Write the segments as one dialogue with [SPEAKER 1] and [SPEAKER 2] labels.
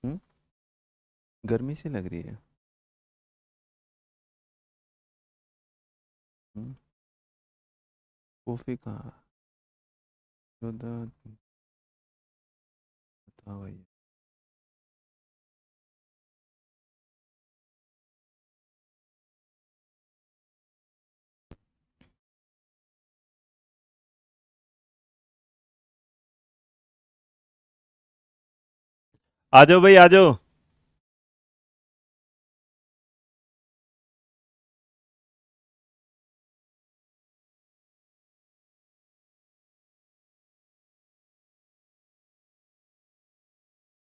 [SPEAKER 1] हम्म, गर्मी सी लग रही है। हम्म, कॉफी कहाँ? उधर। बताओ भाई। आ जाओ भाई, आ जाओ।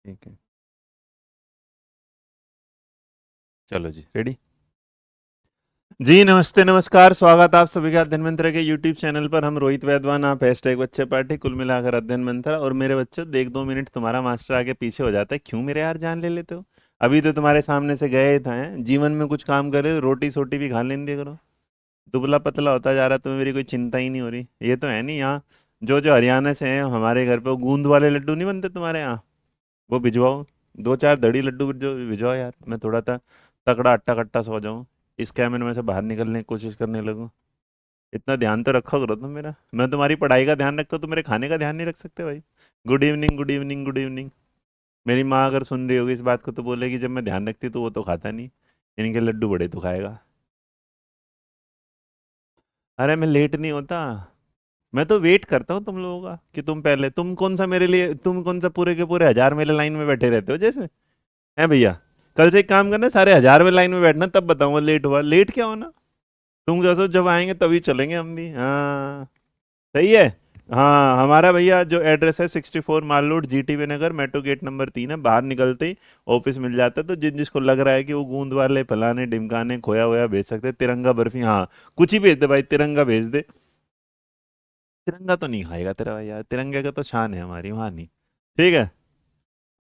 [SPEAKER 1] ठीक है। चलो जी, रेडी। जी नमस्ते, नमस्कार, स्वागत आप सभी का अध्ययन मंत्र के यूट्यूब चैनल पर। हम रोहित वैद्वान, आप हैशटैग बच्चे पार्टी, कुल मिलाकर अध्ययन मंत्र। और मेरे बच्चों, देख 2 मिनट तुम्हारा मास्टर आगे पीछे हो जाता है, क्यों मेरे यार जान ले लेते हो? अभी तो तुम्हारे सामने से गए थे, जीवन में कुछ काम करे, रोटी सोटी भी खा लेने दिया करो। दुबला पतला होता जा रहा है, तुम्हें मेरी कोई चिंता ही नहीं हो रही। ये तो है नहीं यहाँ। जो जो हरियाणा से हैं हमारे घर पे, वो गूंद वाले लड्डू नहीं बनते तुम्हारे यहाँ? वो भिजवाओ। 2-4 दड़ी लड्डू भिजवाओ यार, मैं थोड़ा सा तगड़ा अट्टा कट्टा सो जाऊं, इस कैबिन में से बाहर निकलने की कोशिश करने लगूं। इतना ध्यान तो रखो करो तुम मेरा। मैं तुम्हारी पढ़ाई का ध्यान रखता हूँ, तो मेरे खाने का ध्यान नहीं रख सकते भाई? Good evening, good evening, good evening. मेरी माँ अगर सुन रही होगी इस बात को, तो बोलेगी जब मैं ध्यान रखती तो वो तो खाता नहीं, इनके लड्डू बड़े तो खाएगा। अरे मैं लेट नहीं होता। मैं तो वेट करता हूँ तुम लोगों का, कि तुम पहले, तुम कौन सा पूरे के पूरे 1000 मेरे लाइन में बैठे रहते हो जैसे। है भैया? कल से एक काम करना, सारे 1000 में लाइन में बैठना, तब बताऊंगा लेट हुआ। लेट क्या होना? तुम क्या सोच, जब आएंगे तभी चलेंगे हम भी। हाँ। सही है। हाँ, हमारा भैया जो एड्रेस है 64 माल रोड, जीटीवी नगर, मेट्रो गेट नंबर 3 है। बाहर निकलते ही ऑफिस मिल जाता है। तो जिसको लग रहा है कि वो गूंद वाले फलाने ढिमकाने खोया होया भेज सकते हैं, तिरंगा बर्फी, हाँ कुछ ही भेज दे भाई, तिरंगा भेज दे। तिरंगा तो नहीं खाएगा तेरा भाई यार, तिरंगे का तो शान है हमारी, वहाँ नहीं। ठीक है।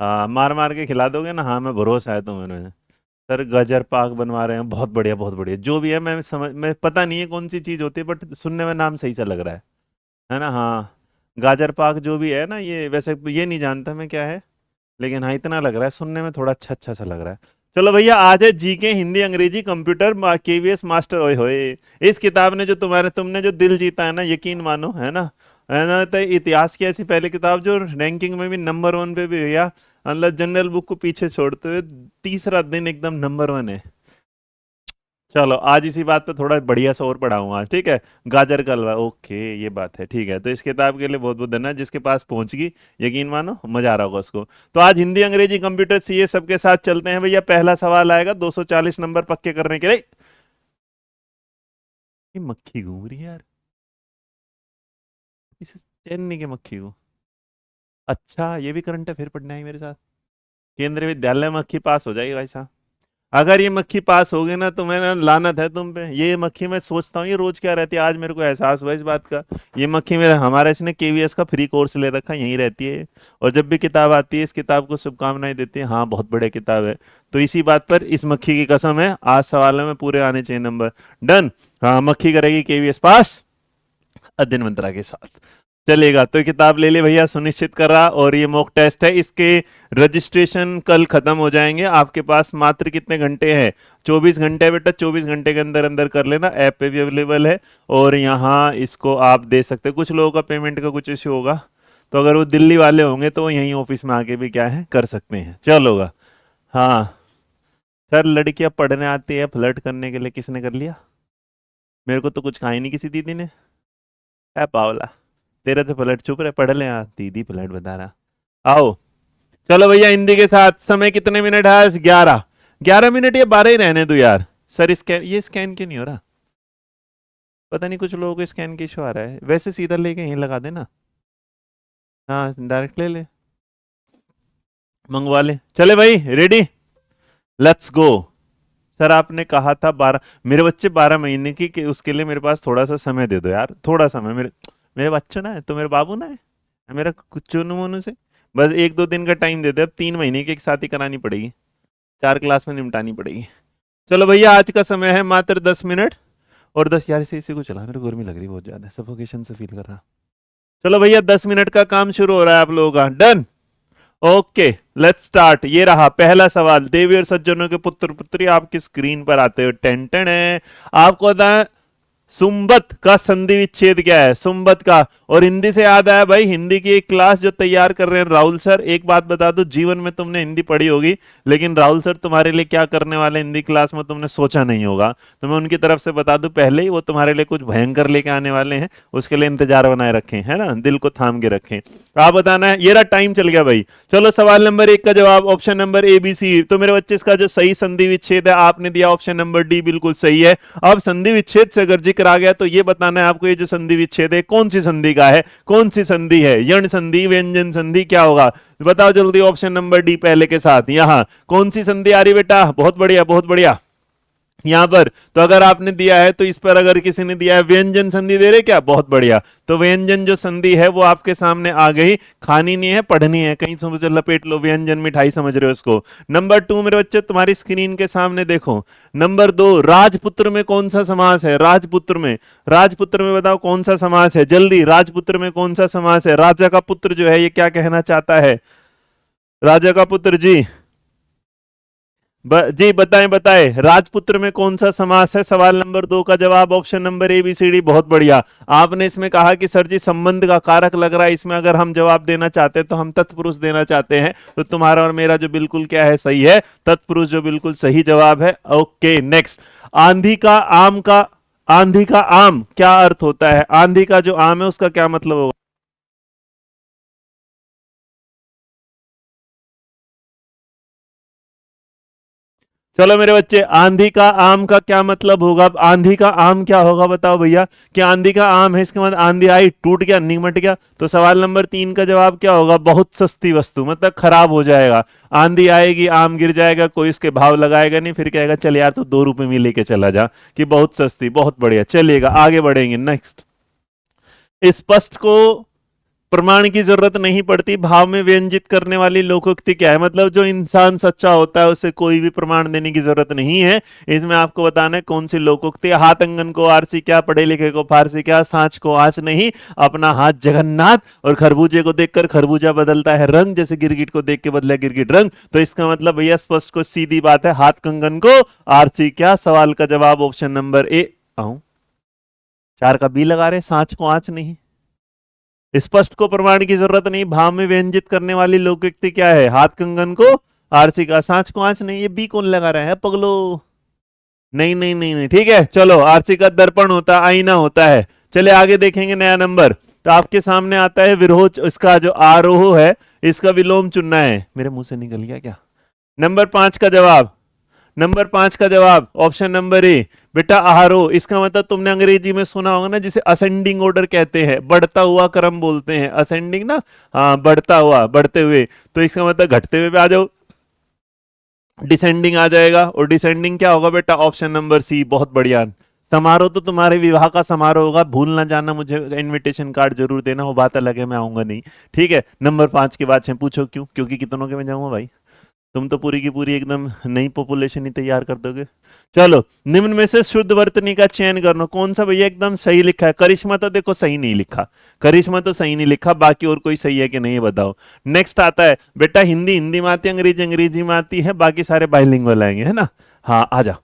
[SPEAKER 1] हाँ, मार मार के खिला दोगे ना, हाँ मैं भरोसा है तुम्हें। सर गाजर पाक बनवा रहे हैं, बहुत बढ़िया बहुत बढ़िया। जो भी है, मैं पता नहीं है कौन सी चीज़ होती है, बट सुनने में नाम सही सा लग रहा है ना? हाँ। गाजर पाक जो भी है ना, ये वैसे ये नहीं जानता मैं क्या है, लेकिन हाँ इतना लग रहा है, सुनने में थोड़ा अच्छा अच्छा सा लग रहा है। चलो भैया, आज है जीके, हिंदी, अंग्रेजी, कंप्यूटर, केवीएस मास्टर। ओए होए, इस किताब ने जो तुमने जो दिल जीता है ना, यकीन मानो, है ना? तो इतिहास की ऐसी पहली किताब जो रैंकिंग में भी नंबर 1 पे भी भैया, मतलब जनरल बुक को पीछे छोड़ते हुए तीसरा दिन एकदम नंबर 1 है। चलो आज इसी बात पे थोड़ा बढ़िया सा और पढ़ाऊंगा, ठीक है? गाजर का हलवा, ओके, ये बात है, ठीक है। तो इस किताब के लिए बहुत बहुत धन्यवाद, जिसके पास पहुंच गई, यकीन मानो मजा आ रहा होगा उसको। तो आज हिंदी, अंग्रेजी, कंप्यूटर, सीए सबके साथ चलते हैं भैया। पहला सवाल आएगा 240 नंबर पक्के करने के लिए। ये मक्खी घूम रही है यार, इसे चैन नहीं के मक्खी को। अच्छा, ये भी करंट अफेयर पढ़ना है मेरे साथ? केंद्रीय विद्यालय में मक्खी पास हो जाएगी भाई साहब। अगर ये मक्खी पास हो गई ना, तो मैं ना, लानत है तुम पे। ये मक्खी, मैं सोचता हूँ ये रोज क्या रहती है, आज मेरे को एहसास हुआ इस बात का। ये मक्खी मेरा, हमारा इसने केवीएस का फ्री कोर्स ले रखा है, यहीं रहती है। और जब भी किताब आती है, इस किताब को शुभकामनाएं देती है। हाँ, बहुत बढ़िया किताब है। तो इसी बात पर इस मक्खी की कसम है, आज सवालों में पूरे आने चाहिए नंबर। डन। हाँ, मक्खी करेगी केवीएस पास, अध्ययन मंत्रा के साथ। चलेगा, तो किताब ले ले भैया, सुनिश्चित करा। और ये मॉक टेस्ट है, इसके रजिस्ट्रेशन कल खत्म हो जाएंगे। आपके पास मात्र कितने घंटे हैं? 24 घंटे बेटा, 24 घंटे के अंदर अंदर कर लेना, ऐप पे भी अवेलेबल है। और यहाँ इसको आप दे सकते हैं। कुछ लोगों का पेमेंट का कुछ इश्यू होगा, तो अगर वो दिल्ली वाले होंगे तो वो यहीं ऑफिस में आके भी क्या है कर सकते हैं। चलोगा। हाँ। सर, लड़कियां पढ़ने आती है, फ्लर्ट करने के लिए किसने कर लिया? मेरे को तो कुछ कहा ही नहीं किसी दीदी ने। है पावला, तेरा तो फ्लर्ट, चुप रहे, पढ़ ले यार, दीदी फ्लर्ट बता रहा। आओ। चलो भैया, हिंदी के साथ समय कितने मिनट है? 11। 11 मिनट, ये 12 ही रहने दो यार। सर स्कैन, ये स्कैन क्यों नहीं हो रहा? पता नहीं, कुछ लोगों को स्कैन की इशू आ रहा है। वैसे सीधा लेके यहीं लगा देना। हाँ, डायरेक्ट ले ले, मंगवा ले। चले भाई, रेडी, लेट्स गो। सर आपने कहा था 12, मेरे बच्चे 12 महीने की, कि उसके लिए मेरे पास थोड़ा सा समय दे दो यार, थोड़ा समय। मेरे मेरे बच्चों ना है तो मेरे बाबू ना है, मेरा कुछ चुनू मुनू से। बस 1-2 दिन का टाइम दे दे, अब 3 महीने की एक साथ ही करानी पड़ेगी, 4 क्लास में निपटानी पड़ेगी। चलो भैया, आज का समय है मात्र 10 मिनट। और 10 यार, इसी को चला, मेरे को गर्मी लग रही है बहुत ज्यादा, सफोकेशन से फील कर रहा। चलो भैया, 10 मिनट का काम शुरू हो रहा है आप लोगों का। डन। ओके। Let's start. ये रहा पहला सवाल। देवी और सज्जनों के पुत्र पुत्री आपकी स्क्रीन पर आते हो। टेन टेन है। आपको बताएं सुम्बत का संधि विच्छेद क्या है, सुम्बत का। और हिंदी से याद आया भाई, हिंदी की एक क्लास जो तैयार कर रहे हैं राहुल सर। एक बात बता दो, जीवन में तुमने हिंदी पढ़ी होगी, लेकिन राहुल सर तुम्हारे लिए क्या करने वाले हिंदी क्लास में तुमने सोचा नहीं होगा। तो मैं उनकी तरफ से बता दूं पहले ही, वो तुम्हारे लिए कुछ भयंकर लेके आने वाले हैं। उसके लिए इंतजार बनाए रखें, है ना, दिल को थाम के रखें। आप बताना है। ये रहा, टाइम चल गया भाई। चलो सवाल नंबर 1 का जवाब option number A B C. तो मेरे बच्चे इसका जो सही संधि विच्छेद है आपने दिया ऑप्शन नंबर डी, बिल्कुल सही है। अब संधि विच्छेद से अगर जिक्र आ गया तो ये बताना है आपको, ये जो संधि विच्छेद है कौन सी संधि का है, कौन सी संधि है, यण संधि, व्यंजन संधि, क्या होगा बताओ जल्दी। ऑप्शन नंबर डी पहले के साथ, यहां कौन सी संधि आ रही बेटा, बहुत बढ़िया बहुत बढ़िया। यहां पर तो अगर आपने दिया है तो इस पर अगर किसी ने दिया है व्यंजन संधि दे रहे क्या, बहुत बढ़िया। तो व्यंजन जो संधि है वो आपके सामने आ गई। खानी नहीं है, पढ़नी है, कहीं समझ लपेट लो, व्यंजन मिठाई समझ रहे हो इसको। नंबर 2 मेरे बच्चे तुम्हारी स्क्रीन के सामने देखो। नंबर 2, राजपुत्र में कौन सा समास है, राजपुत्र में, राजपुत्र में बताओ कौन सा समास है, जल्दी। राजपुत्र में कौन सा समास है, राजा का पुत्र जो है ये क्या कहना चाहता है, राजा का पुत्र जी, जी बताएं बताएं, राजपुत्र में कौन सा समास है। सवाल नंबर 2 का जवाब option number A B C D, बहुत बढ़िया। आपने इसमें कहा कि सर जी संबंध का कारक लग रहा है, इसमें अगर हम जवाब देना चाहते हैं तो हम तत्पुरुष देना चाहते हैं। तो तुम्हारा और मेरा जो बिल्कुल क्या है, सही है, तत्पुरुष जो बिल्कुल सही जवाब है। Okay next. आंधी का आम का, आंधी का आम क्या अर्थ होता है, आंधी का जो आम है उसका क्या मतलब होगा। चलो मेरे बच्चे, आंधी का आम का क्या मतलब होगा, आंधी का आम क्या होगा बताओ भैया। कि आंधी का आम है, इसके बाद आंधी आई, टूट गया, निमट गया। तो सवाल नंबर 3 का जवाब क्या होगा, बहुत सस्ती वस्तु, मतलब खराब हो जाएगा। आंधी आएगी, आम गिर जाएगा, कोई इसके भाव लगाएगा नहीं, फिर कहेगा चल यार तो 2 रुपए में लेके चला जा, कि बहुत सस्ती, बहुत बढ़िया। चलिएगा आगे बढ़ेंगे। नेक्स्ट। स्पष्ट को प्रमाण की जरूरत नहीं पड़ती, भाव में व्यंजित करने वाली लोकोक्ति क्या है, मतलब जो इंसान सच्चा होता है उसे कोई भी प्रमाण देने की जरूरत नहीं है। इसमें आपको बताना है कौन सी लोकोक्ति। हाथ अंगन को आरसी क्या, पढ़े लिखे को फारसी क्या, सांच को आंच नहीं, अपना हाथ जगन्नाथ, और खरबूजे को देखकर खरबूजा बदलता है रंग, जैसे गिरगिट को देख के बदला गिरगिट रंग। तो इसका मतलब भैया स्पष्ट को सीधी बात है, हाथ कंगन को आरसी क्या। सवाल का जवाब ऑप्शन नंबर ए। आऊं 4 का बी लगा रहे, सांच को आंच नहीं। स्पष्ट को प्रमाण की जरूरत नहीं, भाव में व्यंजित करने वाली लोकोक्ति क्या है, हाथ कंगन को आरसी का, सांच को आंच नहीं। ये बी कौन लगा रहा है पगलो, नहीं नहीं नहीं नहीं, ठीक है। चलो आरसी का दर्पण होता है, आईना होता है। चले आगे देखेंगे नया नंबर। तो आपके सामने आता है विरोध, इसका जो आरोह है इसका विलोम चुनना है। मेरे मुंह से निकल गया क्या। नंबर 5 का जवाब, नंबर 5 का जवाब ऑप्शन नंबर ए बेटा आहारो। इसका मतलब तुमने अंग्रेजी में सुना होगा ना, जिसे असेंडिंग ऑर्डर कहते हैं, बढ़ता हुआ क्रम बोलते हैं, असेंडिंग ना, हाँ बढ़ता हुआ, बढ़ते हुए। तो इसका मतलब घटते हुए पे आ जाओ, डिसेंडिंग आ जाएगा। और डिसेंडिंग क्या होगा बेटा, ऑप्शन नंबर सी, बहुत बढ़िया। समारोह तो तुम्हारे विवाह का समारोह होगा, भूल ना जाना, मुझे इनविटेशन कार्ड जरूर देना, वो बात अलग है, मैं आऊंगा नहीं, ठीक है। नंबर 5 के बाद से पूछो क्यों, क्योंकि कितनों के मैं जाऊंगा भाई, तुम तो पूरी की पूरी एकदम नई पॉपुलेशन ही तैयार कर दोगे। चलो निम्न में से शुद्ध वर्तनी का चयन करना, कौन सा भैया एकदम सही लिखा है। करिश्मा तो देखो सही नहीं लिखा, करिश्मा तो सही नहीं लिखा, बाकी और कोई सही है कि नहीं बताओ। नेक्स्ट आता है बेटा हिंदी, हिंदी में आती है, अंग्रेजी अंग्रेजी में आती है, बाकी सारे बाइलिंगुअल आएंगे, है ना। हाँ आ जा।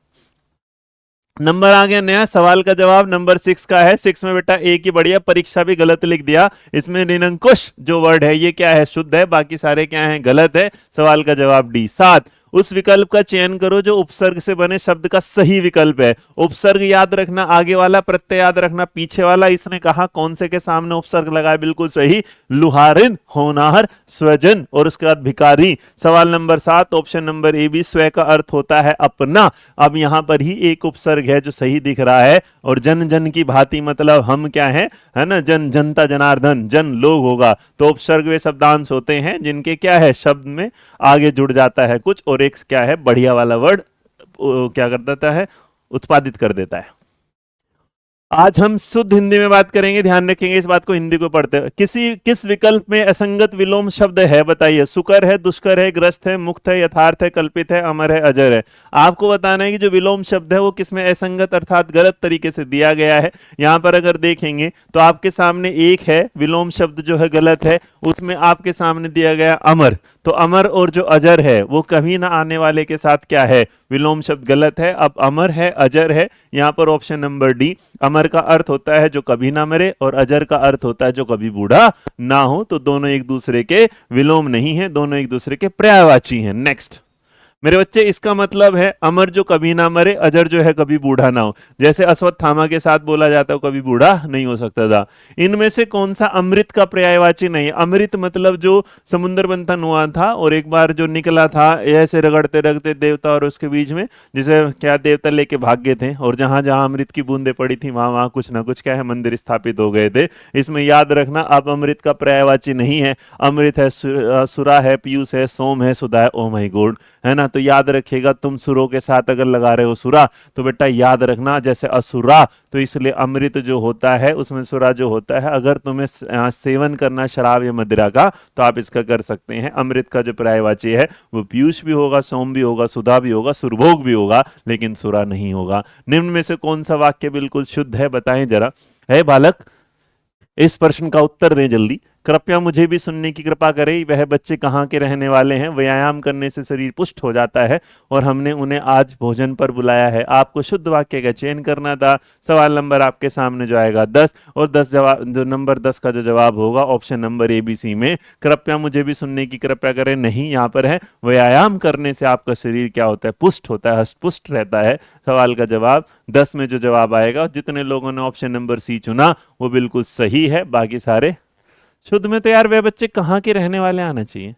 [SPEAKER 1] नंबर आ गया नया, सवाल का जवाब नंबर 6 का है। 6 में बेटा एक ही बढ़िया, परीक्षा भी गलत लिख दिया। इसमें निरंकुश जो वर्ड है ये क्या है, शुद्ध है, बाकी सारे क्या है, गलत है। सवाल का जवाब डी। 7, उस विकल्प का चयन करो जो उपसर्ग से बने शब्द का सही विकल्प है। उपसर्ग याद रखना, आगे वाला, प्रत्यय याद रखना, पीछे वाला। इसने कहा कौन से के सामने उपसर्ग लगाए, बिल्कुल सही, लुहारिन, होनहार, स्वजन, और उसके बाद भिकारी। सवाल number 7 option number A B, स्व का अर्थ होता है अपना। अब यहां पर ही एक उपसर्ग है जो सही दिख रहा है, और जन जन की भांति, मतलब हम क्या है ना, जन, जनता, जनार्दन, जन लोग होगा। तो उपसर्ग वे शब्दांश होते हैं जिनके क्या है, शब्द में आगे जुड़ जाता है कुछ, और एक क्या है, बढ़िया वाला वर्ड क्या कर देता है, उत्पादित कर देता है। आज हम शुद्ध हिंदी में बात करेंगे, ध्यान रखेंगे इस बात को, हिंदी को पढ़ते हुए। किस विकल्प में असंगत विलोम शब्द है बताइए। सुकर है, दुष्कर है, ग्रस्त है, मुक्त है, यथार्थ है, कल्पित है, अमर है, अजर है। आपको बताना है कि जो विलोम शब्द है वो किसमें असंगत अर्थात गलत तरीके से दिया गया है। यहां पर अगर देखेंगे तो आपके सामने एक है विलोम शब्द जो है गलत है, उसमें आपके सामने दिया गया अमर। तो अमर और जो अजर है वो कभी ना आने वाले के साथ क्या है, विलोम शब्द गलत है। अब अमर है, अजर है, यहां पर ऑप्शन नंबर डी। अमर का अर्थ होता है जो कभी ना मरे और अजर का अर्थ होता है जो कभी बूढ़ा ना हो। तो दोनों एक दूसरे के विलोम नहीं है, दोनों एक दूसरे के पर्यायवाची हैं। नेक्स्ट मेरे बच्चे, इसका मतलब है अमर जो कभी ना मरे, अजर जो है कभी बूढ़ा ना हो। जैसे अश्वत्थामा के साथ बोला जाता है वो कभी बूढ़ा नहीं हो सकता था। इनमें से कौन सा अमृत का पर्यायवाची नहीं है। अमृत मतलब जो समुद्र मंथन हुआ था और एक बार जो निकला था ऐसे रगड़ते रगड़ते देवता और उसके बीच में, जिसे क्या देवता लेके भाग गए थे और जहां जहां अमृत की बूंदें पड़ी थी वहां वहां कुछ ना कुछ क्या है मंदिर स्थापित हो गए थे। इसमें याद रखना अब अमृत का पर्यायवाची नहीं है। अमृत है, सुरा है, पीयूष है, सोम है, सुधा है, ओ माय गॉड, है ना। तो याद रखिएगा, तुम सुरों के साथ अगर लगा रहे हो सुरा तो बेटा याद रखना जैसे असुरा, तो इसलिए अमृत जो होता है उसमें सुरा जो होता है। अगर तुम्हें सेवन करना शराब या मदिरा का तो आप इसका कर सकते हैं। अमृत का जो पर्यायवाची है वो पीयूष भी होगा, सोम भी होगा, सुधा भी होगा, सुरभोग भी होगा, लेकिन सुरा नहीं होगा। निम्न में से कौन सा वाक्य बिल्कुल शुद्ध है बताएं जरा। है बालक, इस प्रश्न का उत्तर दें जल्दी। कृपया मुझे भी सुनने की कृपा करें। वह बच्चे कहाँ के रहने वाले हैं। व्यायाम करने से शरीर पुष्ट हो जाता है और हमने उन्हें आज भोजन पर बुलाया है। आपको शुद्ध वाक्य का चयन करना था। सवाल नंबर आपके सामने जो आएगा 10 और 10 जवाब, जो नंबर 10 का जो जवाब होगा ऑप्शन नंबर ABC में। कृपया मुझे भी सुनने की कृपया करें। नहीं, यहाँ पर है व्यायाम करने से आपका शरीर क्या होता है, पुष्ट होता है, हष्टपुष्ट रहता है। सवाल का जवाब 10 में जो जवाब आएगा, जितने लोगों ने ऑप्शन नंबर C चुना वो बिल्कुल सही है, बाकी सारे शुद्ध में। तो यार वे बच्चे कहाँ के रहने वाले आना चाहिए।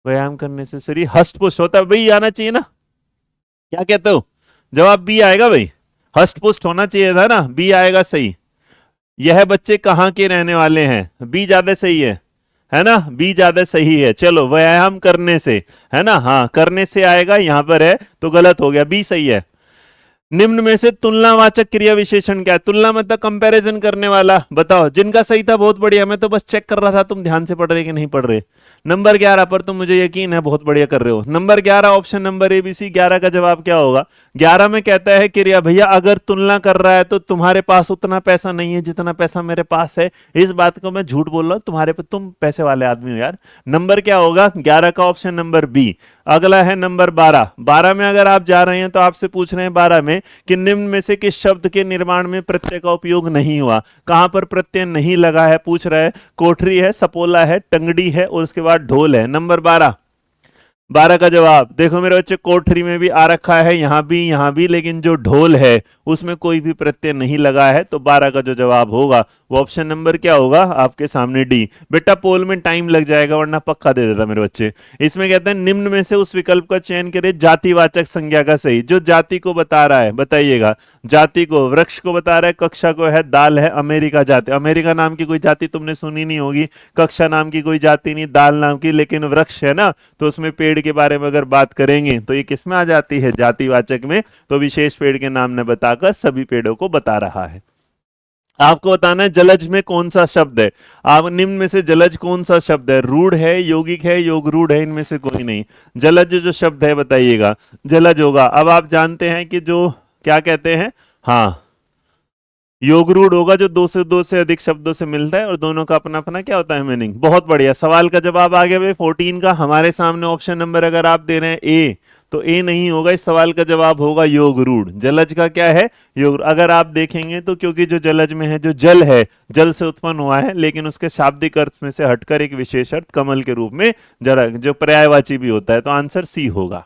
[SPEAKER 1] व्यायाम करने से शरीर हष्ट पुष्ट होता है, वही आना चाहिए ना। क्या कहते हो, जवाब बी आएगा भाई, हष्ट पुष्ट होना चाहिए था ना, बी आएगा सही। यह बच्चे कहाँ के रहने वाले हैं, बी ज्यादा सही है ना, बी ज्यादा सही है। चलो व्यायाम करने से, है ना, हाँ करने से आएगा, यहां पर है तो गलत हो गया, बी सही है। निम्न में से तुलनावाचक क्रिया विशेषण क्या है। तुलना मतलब कंपैरिजन करने वाला, बताओ। जिनका सही था बहुत बढ़िया, मैं तो बस चेक कर रहा था तुम ध्यान से पढ़ रहे कि नहीं पढ़ रहे। नंबर 11 पर तो मुझे यकीन है बहुत बढ़िया कर रहे हो। नंबर 11 ऑप्शन नंबर ABC 11 का जवाब क्या होगा। 11 में कहता है क्रिया भैया अगर तुलना कर रहा है तो तुम्हारे पास उतना पैसा नहीं है जितना पैसा मेरे पास है। इस बात को मैं झूठ बोल रहा हूं, तुम्हारे पे, तुम पैसे वाले आदमी हो यार। नंबर क्या होगा 11 का, ऑप्शन नंबर B। अगला है नंबर 12। 12 में अगर आप जा रहे हैं तो आपसे पूछ रहे हैं 12 में कि निम्न में से किस शब्द के निर्माण में प्रत्यय का उपयोग नहीं हुआ। कहां पर प्रत्यय नहीं लगा है पूछ रहा है। कोठरी है, सपोला है, टंगड़ी है और उसके बाद ढोल है। नंबर 12 का जवाब देखो मेरे बच्चे, कोठरी में भी आ रखा है, यहां भी, लेकिन जो ढोल है उसमें कोई भी प्रत्यय नहीं लगा है। तो 12 का जो जवाब होगा वो ऑप्शन नंबर क्या होगा आपके सामने D। बेटा पोल में टाइम लग जाएगा वरना पक्का दे देता मेरे बच्चे। इसमें कहते हैं निम्न में से उस विकल्प का चयन करें जातिवाचक संज्ञा का सही। जो जाति को बता रहा है बताइएगा। जाति को, वृक्ष को बता रहा है, कक्षा को है, दाल है, अमेरिका जाति। अमेरिका नाम की कोई जाति तुमने सुनी नहीं होगी, कक्षा नाम की कोई जाति नहीं, दाल नाम की, लेकिन वृक्ष है ना, तो उसमें पेड़ के बारे में अगर बात करेंगे तो ये किसमें आ जाती है, जातिवाचक में। तो विशेष पेड़ के नाम ने बताकर सभी पेड़ों को बता रहा है। आपको बताना है जलज में कौन सा शब्द है। आप निम्न में से जलज कौन सा शब्द है। रूढ़ है, यौगिक है, योग रूढ़ है, इनमें से कोई नहीं। जलज जो शब्द है बताइएगा, जलज होगा। अब आप जानते हैं कि जो क्या कहते हैं, हाँ योग रूढ़ होगा जो दो से अधिक शब्दों से मिलता है और दोनों का अपना अपना क्या होता है मीनिंग। बहुत बढ़िया, सवाल का जवाब आ गया भाई 14 का। हमारे सामने ऑप्शन नंबर अगर आप दे रहे हैं A तो A नहीं होगा, इस सवाल का जवाब होगा योग रूढ़। जलज का क्या है, योग। अगर आप देखेंगे तो क्योंकि जो जलज में है, जो जल है, जल से उत्पन्न हुआ है, लेकिन उसके शाब्दिक अर्थ में से हटकर एक विशेष अर्थ कमल के रूप में जरा जो पर्यायवाची भी होता है, तो आंसर C होगा।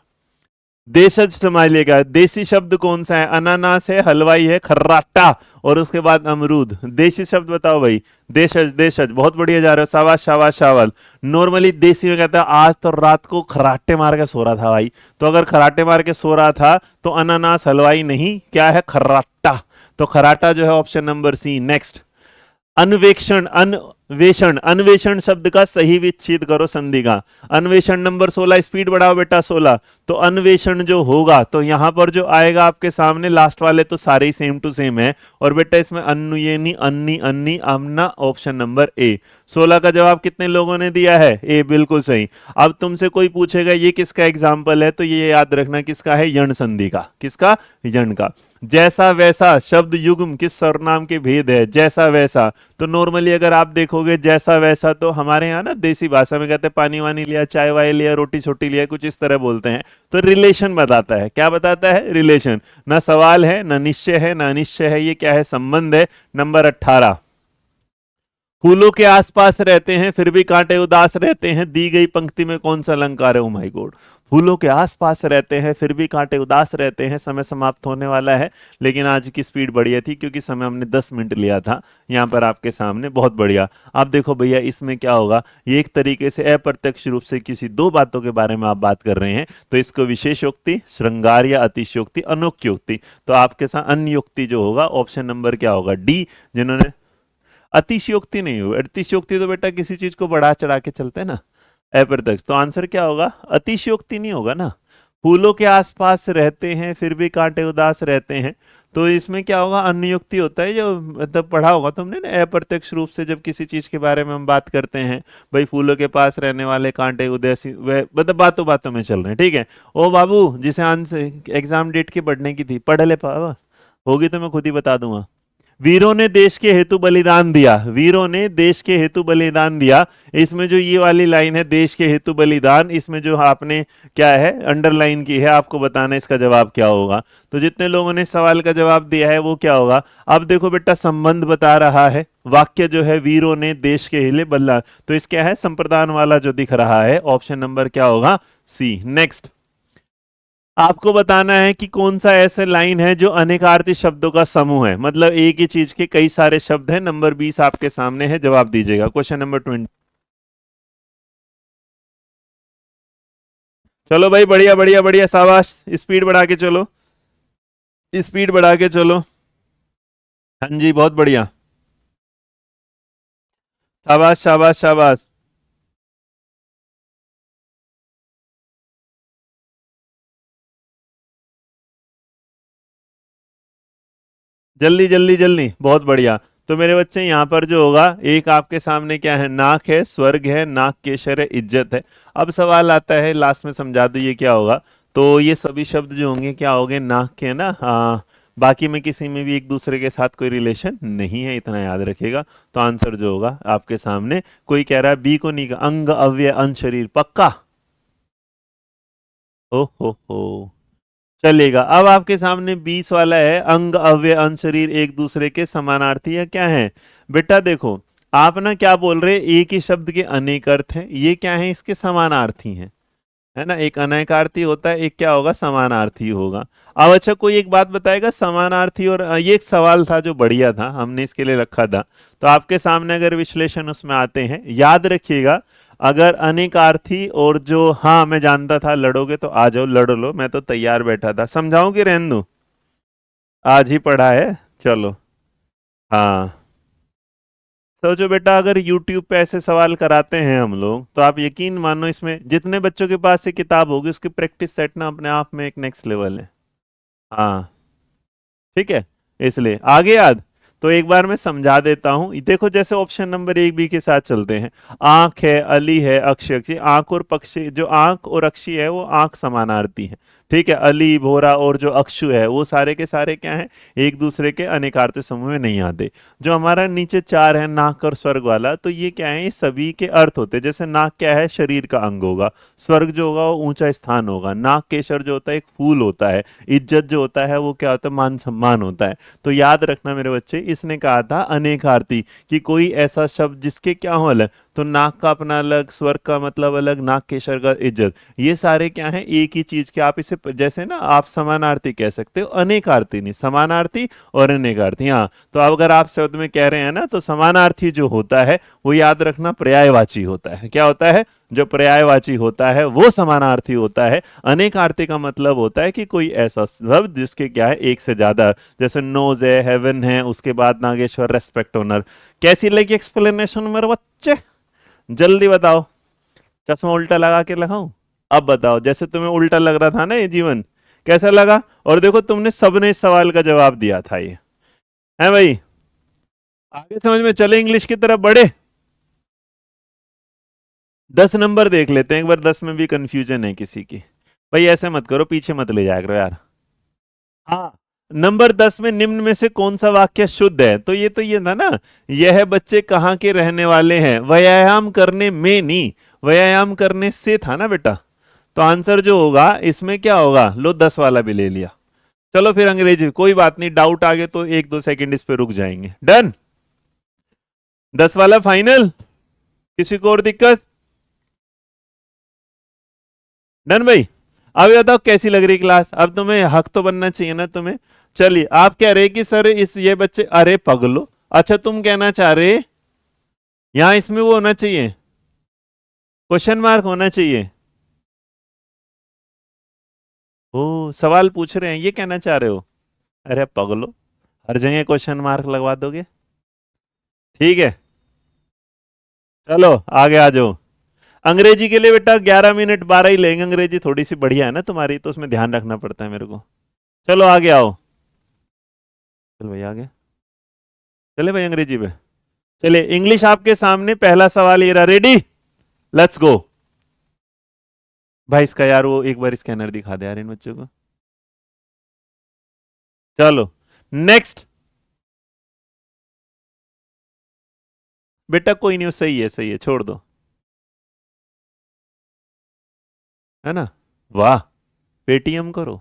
[SPEAKER 1] देशज समझिएगा, देसी शब्द कौन सा है। अनानास है, हलवाई है, खर्राटा और उसके बाद अमरूद। देसी शब्द बताओ भाई। देशज, देशज, बहुत बढ़िया जा रहे हो, शाबाश शाबाश शाबाश। नॉर्मली देसी में कहता है आज तो रात को खराटे मार के सो रहा था भाई। तो अगर खराटे मार के सो रहा था तो अनानास हलवाई नहीं, क्या है, खर्राटा। तो खराटा जो है ऑप्शन नंबर C। नेक्स्ट, अन्वेक्षण, वेषण, अन्वेषण शब्द का सही विच्छेद करो संधि का। अन्वेषण नंबर 16, स्पीड बढ़ाओ बेटा 16, तो अन्वेषण जो होगा तो यहां पर जो आएगा आपके सामने लास्ट वाले तो सारे ही सेम टू सेम है, और बेटा इसमें अन्नुयेनी अन्नी अन्नी आमना, ऑप्शन नंबर ए। 16 का जवाब कितने लोगों ने दिया है? ए, बिल्कुल सही। अब तुमसे कोई पूछेगा ये किसका एग्जाम्पल है, तो ये याद रखना किसका है, यण संधि का। किसका? यण का। जैसा वैसा शब्द युग्म किस सर्वनाम के भेद है? जैसा वैसा, तो नॉर्मली अगर आप देखोगे जैसा वैसा तो हमारे यहाँ ना देसी भाषा में कहते हैं पानी वानी लिया, चाय वाय लिया, रोटी छोटी लिया, कुछ इस तरह बोलते हैं। तो रिलेशन बताता है। क्या बताता है? रिलेशन। ना सवाल है, ना निश्चय है, ना अनिश्चय है, ये क्या है? संबंध है। नंबर 18, फूलों के आसपास रहते हैं फिर भी कांटे उदास रहते हैं, दी गई पंक्ति में कौन सा अलंकार है? ओ माय गॉड। फूलों के आसपास रहते हैं फिर भी कांटे उदास रहते हैं। समय समाप्त होने वाला है, लेकिन आज की स्पीड बढ़िया थी क्योंकि समय हमने 10 मिनट लिया था यहाँ पर आपके सामने। बहुत बढ़िया। आप देखो भैया इसमें क्या होगा, ये एक तरीके से अप्रत्यक्ष रूप से किसी दो बातों के बारे में आप बात कर रहे हैं, तो इसको विशेषोक्ति, श्रृंगार या अतिशयोक्ति, अनोक्योक्ति। तो आपके साथ अन्योक्ति जो होगा, ऑप्शन नंबर क्या होगा? डी। जिन्होंने अतिशयोक्ति नहीं हुई, अतिशयोक्ति तो बेटा किसी चीज को बढ़ा चढ़ा के चलते हैं ना, अप्रत्यक्ष। तो आंसर क्या होगा? अतिशयोक्ति नहीं होगा ना। फूलों के आसपास रहते हैं फिर भी कांटे उदास रहते हैं, तो इसमें क्या होगा? अन्योक्ति होता है, जो मतलब पढ़ा होगा तुमने ना, अप्रत्यक्ष रूप से जब किसी चीज के बारे में हम बात करते हैं, भाई फूलों के पास रहने वाले कांटे उदासी, वह मतलब बातों बातों में चल रहे हैं। ठीक है। ओ बाबू, जिसे आंसर एग्जाम डेट की पढ़ने की थी, पढ़ ले पावा, होगी तो मैं खुद ही बता दूंगा। वीरों ने देश के हेतु बलिदान दिया, वीरों ने देश के हेतु बलिदान दिया। इसमें जो ये वाली लाइन है, देश के हेतु बलिदान, इसमें जो आपने क्या है अंडरलाइन की है, आपको बताना इसका जवाब क्या होगा। तो जितने लोगों ने सवाल का जवाब दिया है वो क्या होगा? अब देखो बेटा, संबंध बता रहा है, वाक्य जो है वीरों ने देश के लिए बलिदान, तो इस क्या है? संप्रदान वाला जो दिख रहा है, ऑप्शन नंबर क्या होगा? सी। नेक्स्ट, आपको बताना है कि कौन सा ऐसे लाइन है जो अनेकार्थी शब्दों का समूह है, मतलब एक ही चीज के कई सारे शब्द हैं। नंबर 20 आपके सामने है, जवाब दीजिएगा। Question number 20। चलो भाई, बढ़िया बढ़िया बढ़िया, शाबाश। स्पीड बढ़ा के चलो, स्पीड बढ़ा के चलो। हाँ जी, बहुत बढ़िया। शाबाश शाबाश शाबाश। जल्दी जल्दी जल्दी, बहुत बढ़िया। तो मेरे बच्चे यहाँ पर जो होगा, एक आपके सामने क्या है? नाक है, स्वर्ग है, नाक केशर है, इज्जत है। अब सवाल आता है, लास्ट में समझा दो ये क्या होगा। तो ये सभी शब्द जो होंगे क्या होंगे? नाक के, ना? हाँ। बाकी में किसी में भी एक दूसरे के साथ कोई रिलेशन नहीं है, इतना याद रखिएगा। तो आंसर जो होगा आपके सामने, कोई कह रहा है बी को नहीं, अंग अव्यय अंश शरीर, पक्का? ओ हो, चलेगा। अब आपके सामने 20 वाला है, अंग अव्यय अंश शरीर एक दूसरे के समानार्थी है, क्या है? बेटा देखो, आप ना क्या बोल रहे, एक ही शब्द के अनेक अर्थ हैं, ये क्या है? इसके समानार्थी हैं, है ना। एक अनेकार्थी होता है, एक क्या होगा? समानार्थी होगा। अब अच्छा, कोई एक बात बताएगा, समानार्थी और ये एक सवाल था जो बढ़िया था, हमने इसके लिए रखा था। तो आपके सामने अगर विश्लेषण उसमें आते हैं, याद रखिएगा, अगर अनेकार्थी और जो, हाँ मैं जानता था लड़ोगे तो आ जाओ लड़ लो, मैं तो तैयार बैठा था। समझाऊं कि रहने दूं? आज ही पढ़ा है, चलो। हाँ, सोचो बेटा, अगर YouTube पे ऐसे सवाल कराते हैं हम लोग, तो आप यकीन मानो इसमें जितने बच्चों के पास ये किताब होगी उसकी प्रैक्टिस सेट ना अपने आप में एक नेक्स्ट लेवल है। हाँ, ठीक है। इसलिए आगे याद, तो एक बार मैं समझा देता हूं। देखो, जैसे ऑप्शन नंबर 1 बी के साथ चलते हैं। आंख है, अली है, अक्षी अक्षी। आंख और पक्षी, जो आंख और अक्षी है वो आंख समानार्थी है, ठीक है। अली, भोरा और जो अक्षु है वो सारे के सारे क्या हैं? एक दूसरे के अनेकार्थ समूह में नहीं आते। जो हमारा नीचे 4 है, नाक और स्वर्ग वाला, तो ये क्या है? ये सभी के अर्थ होते हैं। जैसे नाक क्या है? शरीर का अंग होगा। स्वर्ग जो होगा वो ऊंचा स्थान होगा। नाक केशर जो होता है एक फूल होता है। इज्जत जो होता है वो क्या होता है? मान सम्मान होता है। तो याद रखना मेरे बच्चे, इसने कहा था अनेकार्थी, कि कोई ऐसा शब्द जिसके क्या हो अलग, तो नाक का अपना अलग, स्वर्ग का मतलब अलग, नाक केशर का इज्जत, ये सारे क्या हैं? एक ही चीज के। आप इसे जैसे ना आप समानार्थी कह सकते हो, अनेकार्थी नहीं, समानार्थी और अनेकार्थी। हाँ, तो अब अगर आप शब्द में कह रहे हैं ना, तो समानार्थी जो होता है वो याद रखना पर्यायवाची होता है। क्या होता है? जो पर्यायवाची होता है वो समानार्थी होता है। अनेकार्थी का मतलब होता है कि कोई ऐसा शब्द जिसके क्या है एक से ज्यादा, जैसे नोज है, हेवन है, उसके बाद नागेश्वर, रेस्पेक्ट ऑनर। कैसी लगी एक्सप्लेनेशन मेरे बच्चे? जल्दी बताओ। चश्मा उल्टा लगा के लगाऊं? अब बताओ, जैसे तुम्हें उल्टा लग रहा था ना ये जीवन, कैसा लगा? और देखो तुमने सबने इस सवाल का जवाब दिया था, ये है भाई। आगे समझ में चले, इंग्लिश की तरफ बढ़े। 10 नंबर देख लेते हैं एक बार, 10 में भी कंफ्यूजन है किसी की। भाई ऐसे मत करो, पीछे मत ले जाया करो यार। हाँ, नंबर 10 में निम्न में से कौन सा वाक्य शुद्ध है? तो ये था ना, यह बच्चे कहाँ के रहने वाले हैं, व्यायाम करने में नहीं, व्यायाम करने से था ना बेटा। तो आंसर जो होगा इसमें क्या होगा, लो 10 वाला भी ले लिया। चलो फिर अंग्रेजी, कोई बात नहीं, डाउट आ गए तो 1-2 सेकंड इस पे रुक जाएंगे। डन, 10 वाला फाइनल। किसी को और दिक्कत? डन भाई। अब ये बताओ कैसी लग रही क्लास? अब तुम्हें हक तो बनना चाहिए ना तुम्हें। चलिए, आप कह रहे कि सर इस ये बच्चे, अरे पगलो, अच्छा तुम कहना चाह रहे यहां इसमें वो होना चाहिए, क्वेश्चन मार्क होना चाहिए। ओ, सवाल पूछ रहे हैं ये कहना चाह रहे हो? अरे पगलो, हर जगह क्वेश्चन मार्क लगवा दोगे? ठीक है, चलो आगे आ जाओ। अंग्रेजी के लिए बेटा 11 मिनट 12 ही लेंगे, अंग्रेजी थोड़ी सी बढ़िया है ना तुम्हारी, तो उसमें ध्यान रखना पड़ता है मेरे को। चलो आगे आओ। चलो भाई आगे चले भाई अंग्रेजी पे। चलिए, इंग्लिश आपके सामने, पहला सवाल ये रहा, रेडी, लेट्स गो। भाई इसका यार वो एक बार स्कैनर दिखा दे यार इन बच्चों को। चलो नेक्स्ट। बेटा कोई नहीं, वो सही है, सही है, छोड़ दो, है ना? वाह, पेटीएम करो।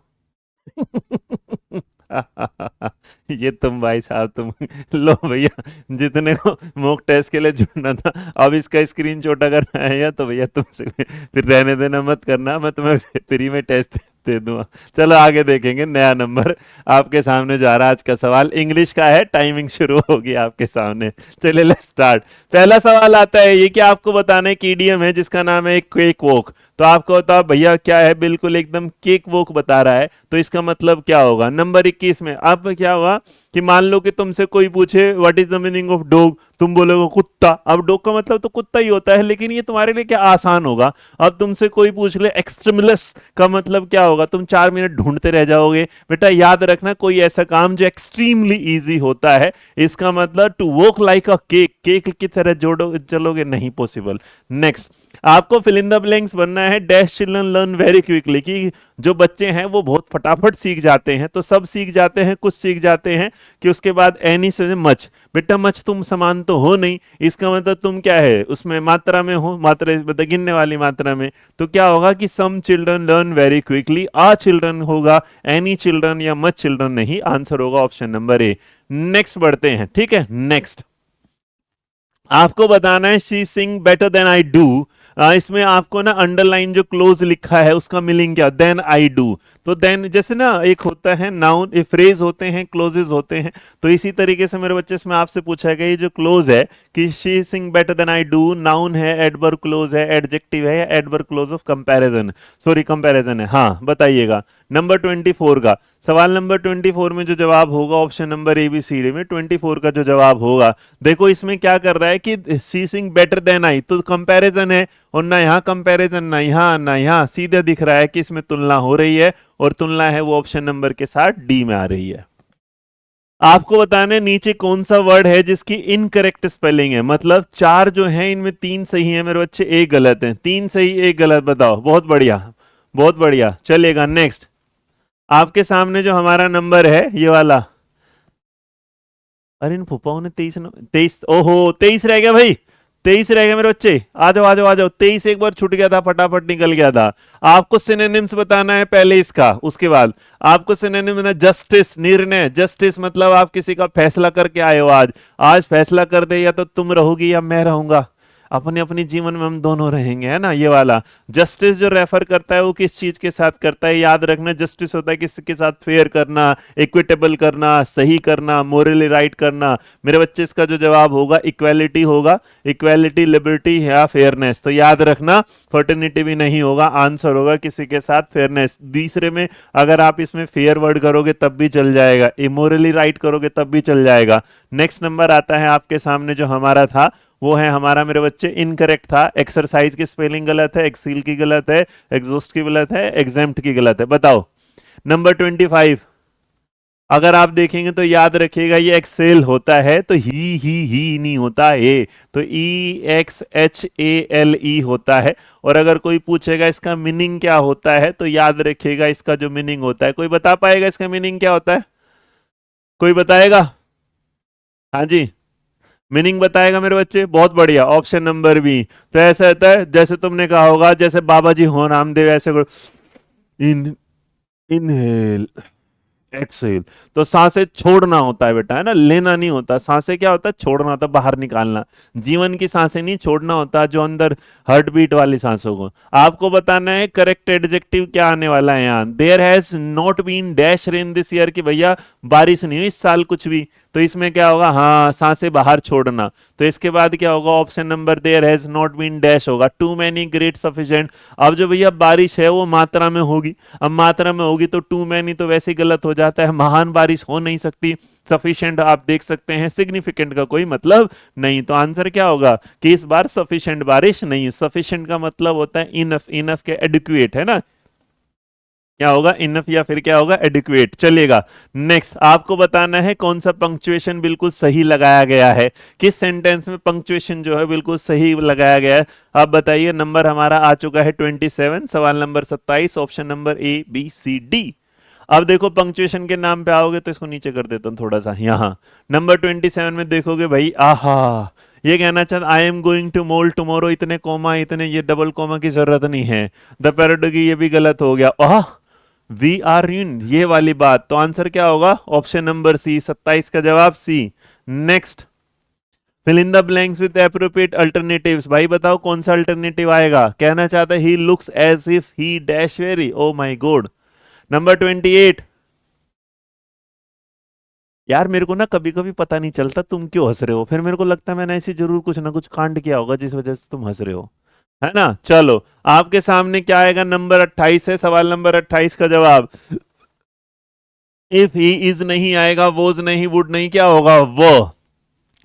[SPEAKER 1] ये तुम भाई साहब तुम, लो भैया, जितने को मॉक टेस्ट के लिए जुड़ना था, अब इसका स्क्रीनशॉट अगर आएगा तो भैया तुमसे फिर रहने देना, मत करना, मैं तुम्हें फ्री में टेस्ट दे दूंगा। चलो आगे देखेंगे, नया नंबर आपके सामने जा रहा है। आज का सवाल इंग्लिश का है, टाइमिंग शुरू होगी आपके सामने। चलिए लेट्स स्टार्ट। पहला सवाल आता है, ये कि आपको बताना है कि ईडीएम है जिसका नाम है क्वेक वॉक। तो आपको बताओ भैया क्या है, बिल्कुल एकदम केक वॉक बता रहा है, तो इसका मतलब क्या होगा? नंबर 21 में अब क्या हुआ कि मान लो कि तुमसे कोई पूछे what is the meaning of dog, तुम बोलोगे कुत्ता। अब डॉग का मतलब तो कुत्ता ही होता है, लेकिन ये तुम्हारे लिए क्या आसान होगा। अब तुमसे कोई पूछ ले एक्सट्रीमलिस का मतलब क्या होगा, तुम 4 मिनट ढूंढते रह जाओगे। बेटा याद रखना, कोई ऐसा काम जो एक्सट्रीमली इजी होता है, इसका मतलब to walk like a cake, cake की तरह जोड़ो चलोगे, नहीं पॉसिबल। नेक्स्ट, आपको फिल इन द ब्लैंक्स बनना है। Dash children learn very quickly, कि जो बच्चे हैं वो बहुत फटाफट सीख जाते हैं। तो सब सीख जाते हैं, कुछ सीख जाते हैं, कि उसके बाद एनी से मच। बेटा मच तुम समान तो हो नहीं, इसका मतलब तुम क्या है उसमें मात्रा में हो, मात्रा मतलब गिनने वाली मात्रा में। तो क्या होगा कि some children learn very quickly, a children होगा, एनी चिल्ड्रन या मच चिल्ड्रन नहीं, आंसर होगा ऑप्शन नंबर ए। नेक्स्ट बढ़ते हैं, ठीक है। नेक्स्ट आपको बताना है she sing better than I do. इसमें आपको ना अंडरलाइन जो क्लोज लिखा है उसका मीनिंग क्या, देन आई डू। तो देन जैसे ना एक होता है नाउन, ए फ्रेज होते हैं, क्लोजेस होते हैं, तो इसी तरीके से मेरे बच्चे इसमें आपसे पूछा गया, ये जो क्लोज है कि she sing better than I do, noun है, एडवर्ब क्लोज है, एडजेक्टिव है, या adverb clause of comparison, sorry comparison है। हाँ बताइएगा। नंबर 24 का सवाल, नंबर 24 में जो जवाब होगा option number A B C D में 24 का जो जवाब होगा, देखो इसमें क्या कर रहा है कि सी सिंग बेटर देन आई, तो कंपैरिजन है, और ना यहाँ कंपैरिजन, ना यहाँ ना यहाँ, सीधे दिख रहा है कि इसमें तुलना हो रही है, और तुलना है वो ऑप्शन नंबर के साथ डी में आ रही है। आपको बताने नीचे कौन सा वर्ड है जिसकी इनकरेक्ट स्पेलिंग है, मतलब 4 जो है इनमें 3 सही है मेरे बच्चे, 1 गलत है। 3 सही 1 गलत, बताओ। बहुत बढ़िया, बहुत बढ़िया, चलेगा। नेक्स्ट आपके सामने जो हमारा नंबर है ये वाला, अरे इन फुफाओं ने 23, ओहो 23 रह गया भाई, 23 रह गया मेरे बच्चे। आ जाओ आ जाओ आ जाओ, 23 एक बार छूट गया था, फटाफट निकल गया था। आपको सिनोनिम्स बताना है पहले इसका, उसके बाद आपको सिनोनिम ना, जस्टिस, निर्णय, जस्टिस मतलब आप किसी का फैसला करके आए हो, आज आज फैसला कर दे, या तो तुम रहोगी या मैं रहूंगा। अपने अपने जीवन में हम दोनों रहेंगे, है ना। ये वाला जस्टिस जो रेफर करता है वो किस चीज के साथ करता है, याद रखना। जस्टिस होता है किसके साथ, फेयर करना, इक्विटेबल करना, सही करना, मोरली राइट करना। मेरे बच्चे इसका जो जवाब होगा इक्वालिटी होगा, इक्वालिटी, लिबर्टी या फेयरनेस। तो याद रखना फर्टर्निटी भी नहीं होगा, आंसर होगा किसी के साथ फेयरनेस। तीसरे में अगर आप इसमें फेयर वर्ड करोगे तब भी चल जाएगा, इमोरली राइट करोगे तब भी चल जाएगा। नेक्स्ट नंबर आता है आपके सामने जो हमारा था, वो है हमारा मेरे बच्चे इनकरेक्ट था। एक्सरसाइज की स्पेलिंग गलत है, एक्सील की गलत है, एग्जॉस्ट की गलत है, एग्जाम्प्ट की गलत है। बताओ नंबर 25। अगर आप देखेंगे तो याद रखिएगा ये एक्सेल होता है तो ही नहीं होता है, तो EXHALE होता है। और अगर कोई पूछेगा इसका मीनिंग क्या होता है तो याद रखिएगा इसका जो मीनिंग होता है, कोई बता पाएगा इसका मीनिंग क्या होता है, कोई बताएगा? हाँ जी, मीनिंग बताएगा मेरे बच्चे, बहुत बढ़िया, ऑप्शन नंबर बी। तो ऐसा होता है जैसे तुमने कहा होगा, जैसे बाबा जी हो रामदेव ऐसे इन इनहेल एक्सेल, तो सांसें छोड़ना होता है बेटा, है ना, लेना नहीं होता। सांसें क्या होता है, छोड़ना होता है, बाहर निकालना। जीवन की सांसें नहीं छोड़ना होता, जो अंदर हार्ट बीट वाली सांसों को। आपको बताना है करेक्ट एडजेक्टिव क्या आने वाला है यहाँ। There has not been dash rain this year, कि भैया बारिश नहीं हुई इस साल कुछ भी। तो इसमें क्या होगा, हाँ सांसें बाहर छोड़ना। तो इसके बाद क्या होगा, option number there has not been dash होगा, टू मैनी, ग्रेट, सफिशिएंट। अब जो भैया बारिश है वो मात्रा में होगी, अब मात्रा में होगी तो टू मैनी तो वैसे ही गलत हो जाता है, महान बारिश हो नहीं सकती। सफिशिएंट आप देख सकते हैं, सिग्निफिकेंट का कोई मतलब नहीं। तो आंसर क्या होगा कि इस बार सफिशिएंट बारिश नहीं। सफिशिएंट का मतलब होता है इनफ, इनफ के एडिक्वेट, है ना, क्या होगा इनफ या फिर क्या होगा एडिक्वेट। चलेगा नेक्स्ट, आपको बताना है कौन सा पंक्चुएशन बिल्कुल सही लगाया गया है, किस सेंटेंस में पंक्चुएशन जो है बिल्कुल सही लगाया गया है। आप बताइए, नंबर हमारा आ चुका है 27, सवाल नंबर 27, ऑप्शन नंबर ABCD। अब देखो पंक्चुएशन के नाम पे आओगे तो इसको नीचे कर देता हूं थोड़ा सा, यहाँ नंबर 27 में देखोगे भाई, आहा ये कहना चाहता I am going to mall tomorrow, इतने कोमा, इतने ये डबल कोमा की जरूरत नहीं है। द पैराडोगी, ये भी गलत हो गया। आह वी आर इन, ये वाली बात। तो आंसर क्या होगा, ऑप्शन नंबर सी, 27 का जवाब C. Next, fill in the blanks with appropriate alternatives. भाई बताओ कौन सा अल्टरनेटिव आएगा। कहना चाहता है he looks as if he dash very, oh my god. Number 28। यार मेरे को ना कभी कभी पता नहीं चलता तुम क्यों हंस रहे हो, फिर मेरे को लगता है मैंने ऐसी जरूर कुछ ना कुछ कांड किया होगा जिस वजह से तुम हंस रहे हो, है ना। चलो आपके सामने क्या आएगा, नंबर 28 है, सवाल नंबर 28 का जवाब। इफ ही इज नहीं आएगा, वोज नहीं, वुड नहीं, क्या होगा वो।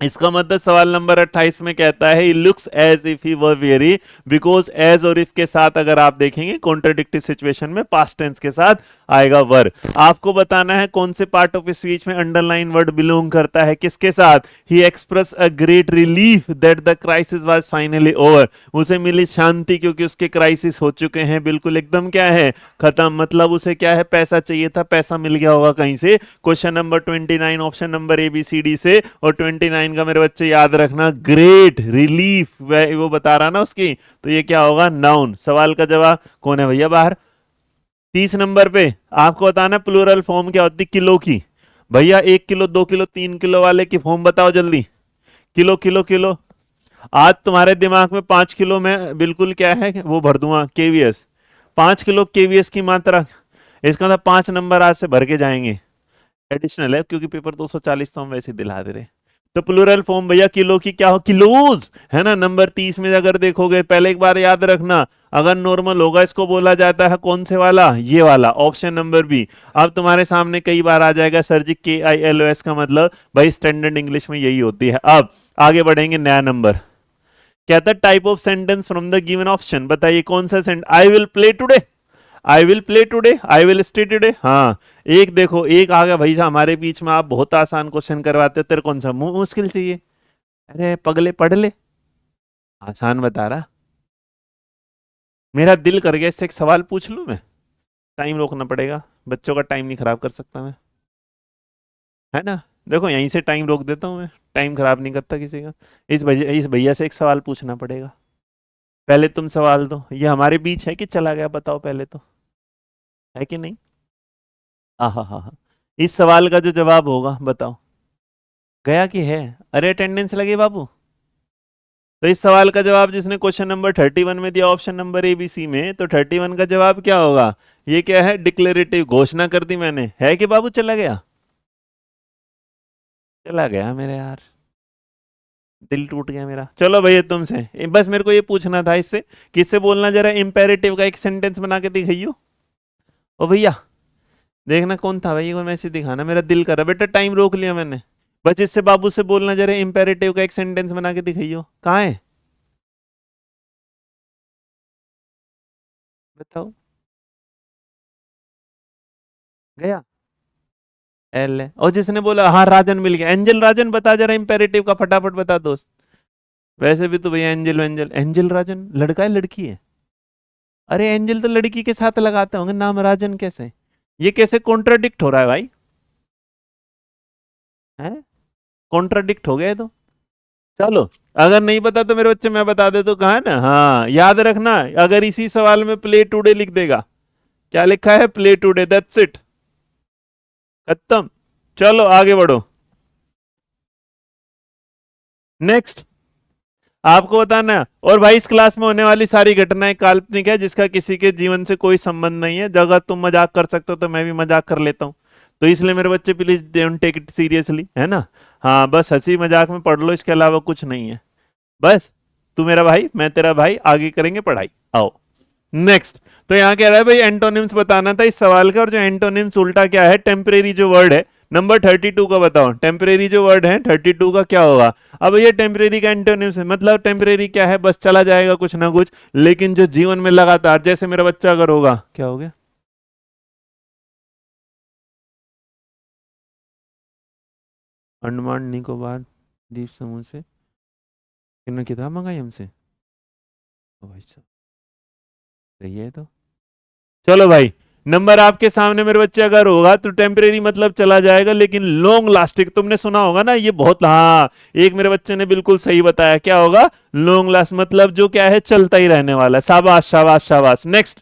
[SPEAKER 1] इसका मतलब सवाल नंबर 28 में कहता है he looks as if he were very, because as और इफ के साथ अगर आप देखेंगे कॉन्ट्राडिक्टरी सिचुएशन में पास्ट टेंस के साथ आएगा वर। आपको बताना है कौन से पार्ट ऑफ स्पीच में अंडरलाइन वर्ड बिलोंग करता है, किसके साथ। He express a great relief that the crisis was finally over, उसे मिली शांति क्योंकि उसके क्राइसिस हो चुके हैं, बिल्कुल एकदम क्या है खत्म। मतलब उसे क्या है, पैसा चाहिए था, पैसा मिल गया होगा कहीं से। Question number 29 option number ABCD से, और 29 का मेरे बच्चे याद रखना ग्रेट रिलीफ वो बता रहा ना उसकी, तो ये क्या होगा नाउन। सवाल का जवाब कौन है भैया बाहर। 30 नंबर पे आपको बताना प्लूरल फॉर्म क्या होती किलो की। भैया 1 किलो, 2 किलो, 3 किलो वाले की फॉर्म बताओ जल्दी। Kilo kilo kilo. आज तुम्हारे दिमाग में 5 किलो में बिल्कुल क्या है वो भर दूंगा KVS, 5 किलो KVS की मात्रा। इसका मतलब 5 नंबर आज से भर के जाएंगे, एडिशनल है क्योंकि पेपर 240 तो हम वैसे ही दिला दे रहे। तो प्लूरल फॉर्म भैया किलो की क्या हो, किलोज, है ना। नंबर 30 में अगर देखोगे, पहले एक बार याद रखना, अगर नॉर्मल होगा इसको बोला जाता है कौन से वाला, ये वाला, ऑप्शन नंबर बी। अब तुम्हारे सामने कई बार आ जाएगा सर जी KILOS का मतलब, भाई स्टैंडर्ड इंग्लिश में यही होती है। अब आगे बढ़ेंगे, नया नंबर कहता है type of sentence from the given option. बताइए कौन सा sentence, I will play today, I will play today, I will stay today. हाँ एक देखो, एक आ गया भाई साहब हमारे बीच में, आप बहुत आसान क्वेश्चन करवाते हो, तेरे कौन सा मुंह मुश्किल चाहिए। अरे पगले पढ़ ले, आसान बता रहा। मेरा दिल कर गया इससे एक सवाल पूछ लूं मैं, टाइम रोकना पड़ेगा, बच्चों का टाइम नहीं खराब कर सकता मैं, है ना। देखो यहीं से टाइम रोक देता हूँ मैं, टाइम खराब नहीं करता किसी का। इस भैया से एक सवाल पूछना पड़ेगा। पहले तुम सवाल दो, ये हमारे बीच है कि चला गया, बताओ पहले तो, है कि नहीं। हाँ, इस सवाल का जो जवाब होगा बताओ, गया कि है। अरे अटेंडेंस लगे बाबू, तो इस सवाल का जवाब जिसने क्वेश्चन नंबर 31 में दिया option number A B C में, तो 31 का जवाब क्या होगा? ये क्या है? डिक्लेरेटिव, घोषणा कर दी मैंने। है कि बाबू चला गया? चला गया मेरे यार, दिल टूट गया मेरा। चलो भैया तुमसे बस मेरे को ये पूछना था इससे, किससे बोलना जरा इंपेरेटिव का एक सेंटेंस बना के दिखाइयो। ओ भैया देखना कौन था भाई, को मैसेज दिखाना, मेरा दिल कर रहा। बेटा टाइम रोक लिया मैंने, बस इससे बाबू से बोलना जरा इंपेरेटिव का एक सेंटेंस बना के दिखाइयो। कहाँ है बताओ? गया? एल है। और जिसने बोला हाँ राजन मिल गया, एंजल राजन बता जरा इंपेरेटिव का, फटाफट बता दोस्त। वैसे भी तो भैया एंजल एंजल एंजल राजन लड़का है लड़की है? अरे एंजल तो लड़की के साथ लगाते होंगे नाम, राजन कैसे? ये कैसे कॉन्ट्राडिक्ट हो रहा है भाई? है कॉन्ट्राडिक्ट हो गया है तो। चलो अगर नहीं पता तो मेरे बच्चे मैं बता दे तो, कहा है ना, हाँ याद रखना। अगर इसी सवाल में प्ले टुडे लिख देगा, क्या लिखा है? प्ले टुडे, दैट्स इट, खत्म। चलो आगे बढ़ो। नेक्स्ट आपको बताना है। और भाई इस क्लास में होने वाली सारी घटनाएं काल्पनिक है, जिसका किसी के जीवन से कोई संबंध नहीं है। अगर तुम मजाक कर सकते हो तो मैं भी मजाक कर लेता हूं, तो इसलिए मेरे बच्चे please don't take it seriously, है ना। हाँ बस हंसी मजाक में पढ़ लो, इसके अलावा कुछ नहीं है। बस तू मेरा भाई मैं तेरा भाई, आगे करेंगे पढ़ाई। आओ नेक्स्ट। तो यहाँ कह रहा है भाई एंटोनिम्स बताना था इस सवाल का, और जो एंटोनिम्स उल्टा क्या है? टेम्परेरी जो वर्ड है नंबर 32 का बताओ। टेम्परेरी जो वर्ड है 32 का क्या होगा? अब ये टेम्परेरी का एंटोनिम्स है, मतलब टेम्परेरी क्या है? बस चला जाएगा कुछ ना कुछ, लेकिन जो जीवन में लगातार, जैसे मेरा बच्चा अगर होगा, क्या हो गया? अंडमान निकोबार द्वीप समूह से किन्होंने किताब मंगाई हमसे? ओ भाई साहब सही है तो। चलो भाई नंबर आपके सामने मेरे बच्चे अगर होगा तो टेम्परेरी मतलब चला जाएगा, लेकिन लॉन्ग लास्टिंग तुमने सुना होगा ना, ये बहुत, हाँ एक मेरे बच्चे ने बिल्कुल सही बताया। क्या होगा? लॉन्ग लास्ट, मतलब जो क्या है चलता ही रहने वाला है। शाबाश शाबाश शाबाश। Next,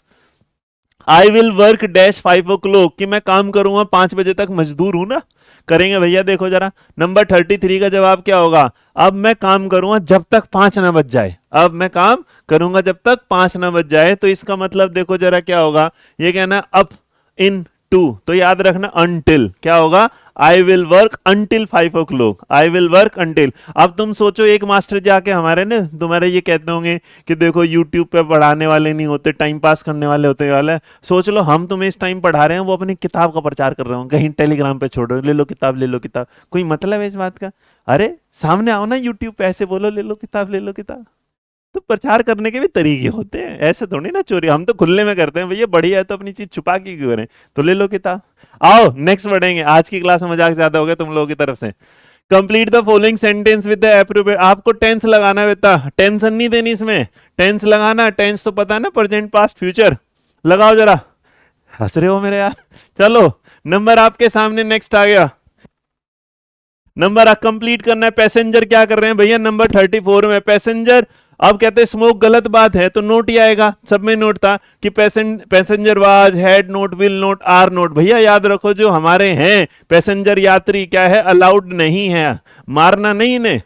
[SPEAKER 1] I will work dash 5 o'clock, कि मैं काम करूंगा 5 बजे तक, मजदूर हूं ना। करेंगे भैया देखो जरा, नंबर 33 का जवाब क्या होगा? अब मैं काम करूंगा जब तक 5 ना बज जाए। अब मैं काम करूंगा जब तक 5 ना बज जाए, तो इसका मतलब देखो जरा क्या होगा? ये कहना अप इन टू, तो याद रखना अनटिल क्या होगा? I will work until 5 o'clock, I will work until. अब तुम सोचो एक मास्टर जाके हमारे ने तुम्हारे ये कहते होंगे कि देखो यूट्यूब पे पढ़ाने वाले नहीं होते, टाइम पास करने वाले होते वाले। सोच लो हम तुम्हें इस टाइम पढ़ा रहे हैं, वो अपनी किताब का प्रचार कर रहे हो, कहीं टेलीग्राम पे छोड़ रहे हो, ले लो किताब ले लो किताब। कोई मतलब है इस बात का? अरे सामने आओ ना यूट्यूब पे, ऐसे बोलो ले लो किताब ले लो किताब। तो प्रचार करने के भी तरीके होते हैं, ऐसे थोड़ी ना चोरी। हम तो खुले में करते हैं भैया, बढ़िया है तो अपनी चीज छुपा के क्यों करें? तो ले लो किताब। आओ नेक्स्ट बढ़ेंगे, आज की क्लास में मजाक ज्यादा हो गया तुम लोगों की तरफ से। Complete the following sentence with the appropriate, आपको टेंस लगाना है बेटा, टेंशन नहीं देनी इसमें, टेंस लगाना। टेंस तो पता है ना, प्रेजेंट पास्ट फ्यूचर। लगाओ जरा, हंस रहे हो मेरे यार। चलो नंबर आपके सामने नेक्स्ट आ गया, नंबर कंप्लीट करना है। पैसेंजर क्या कर रहे हैं भैया? नंबर 34 में पैसेंजर। अब कहते हैं स्मोक गलत बात है, तो नोट ही आएगा, सब में नोट था कि passenger was, had not, will not, are not. भैया याद रखो जो हमारे हैं पैसेंजर यात्री क्या है? अलाउड नहीं है, मारना नहीं इन्हें।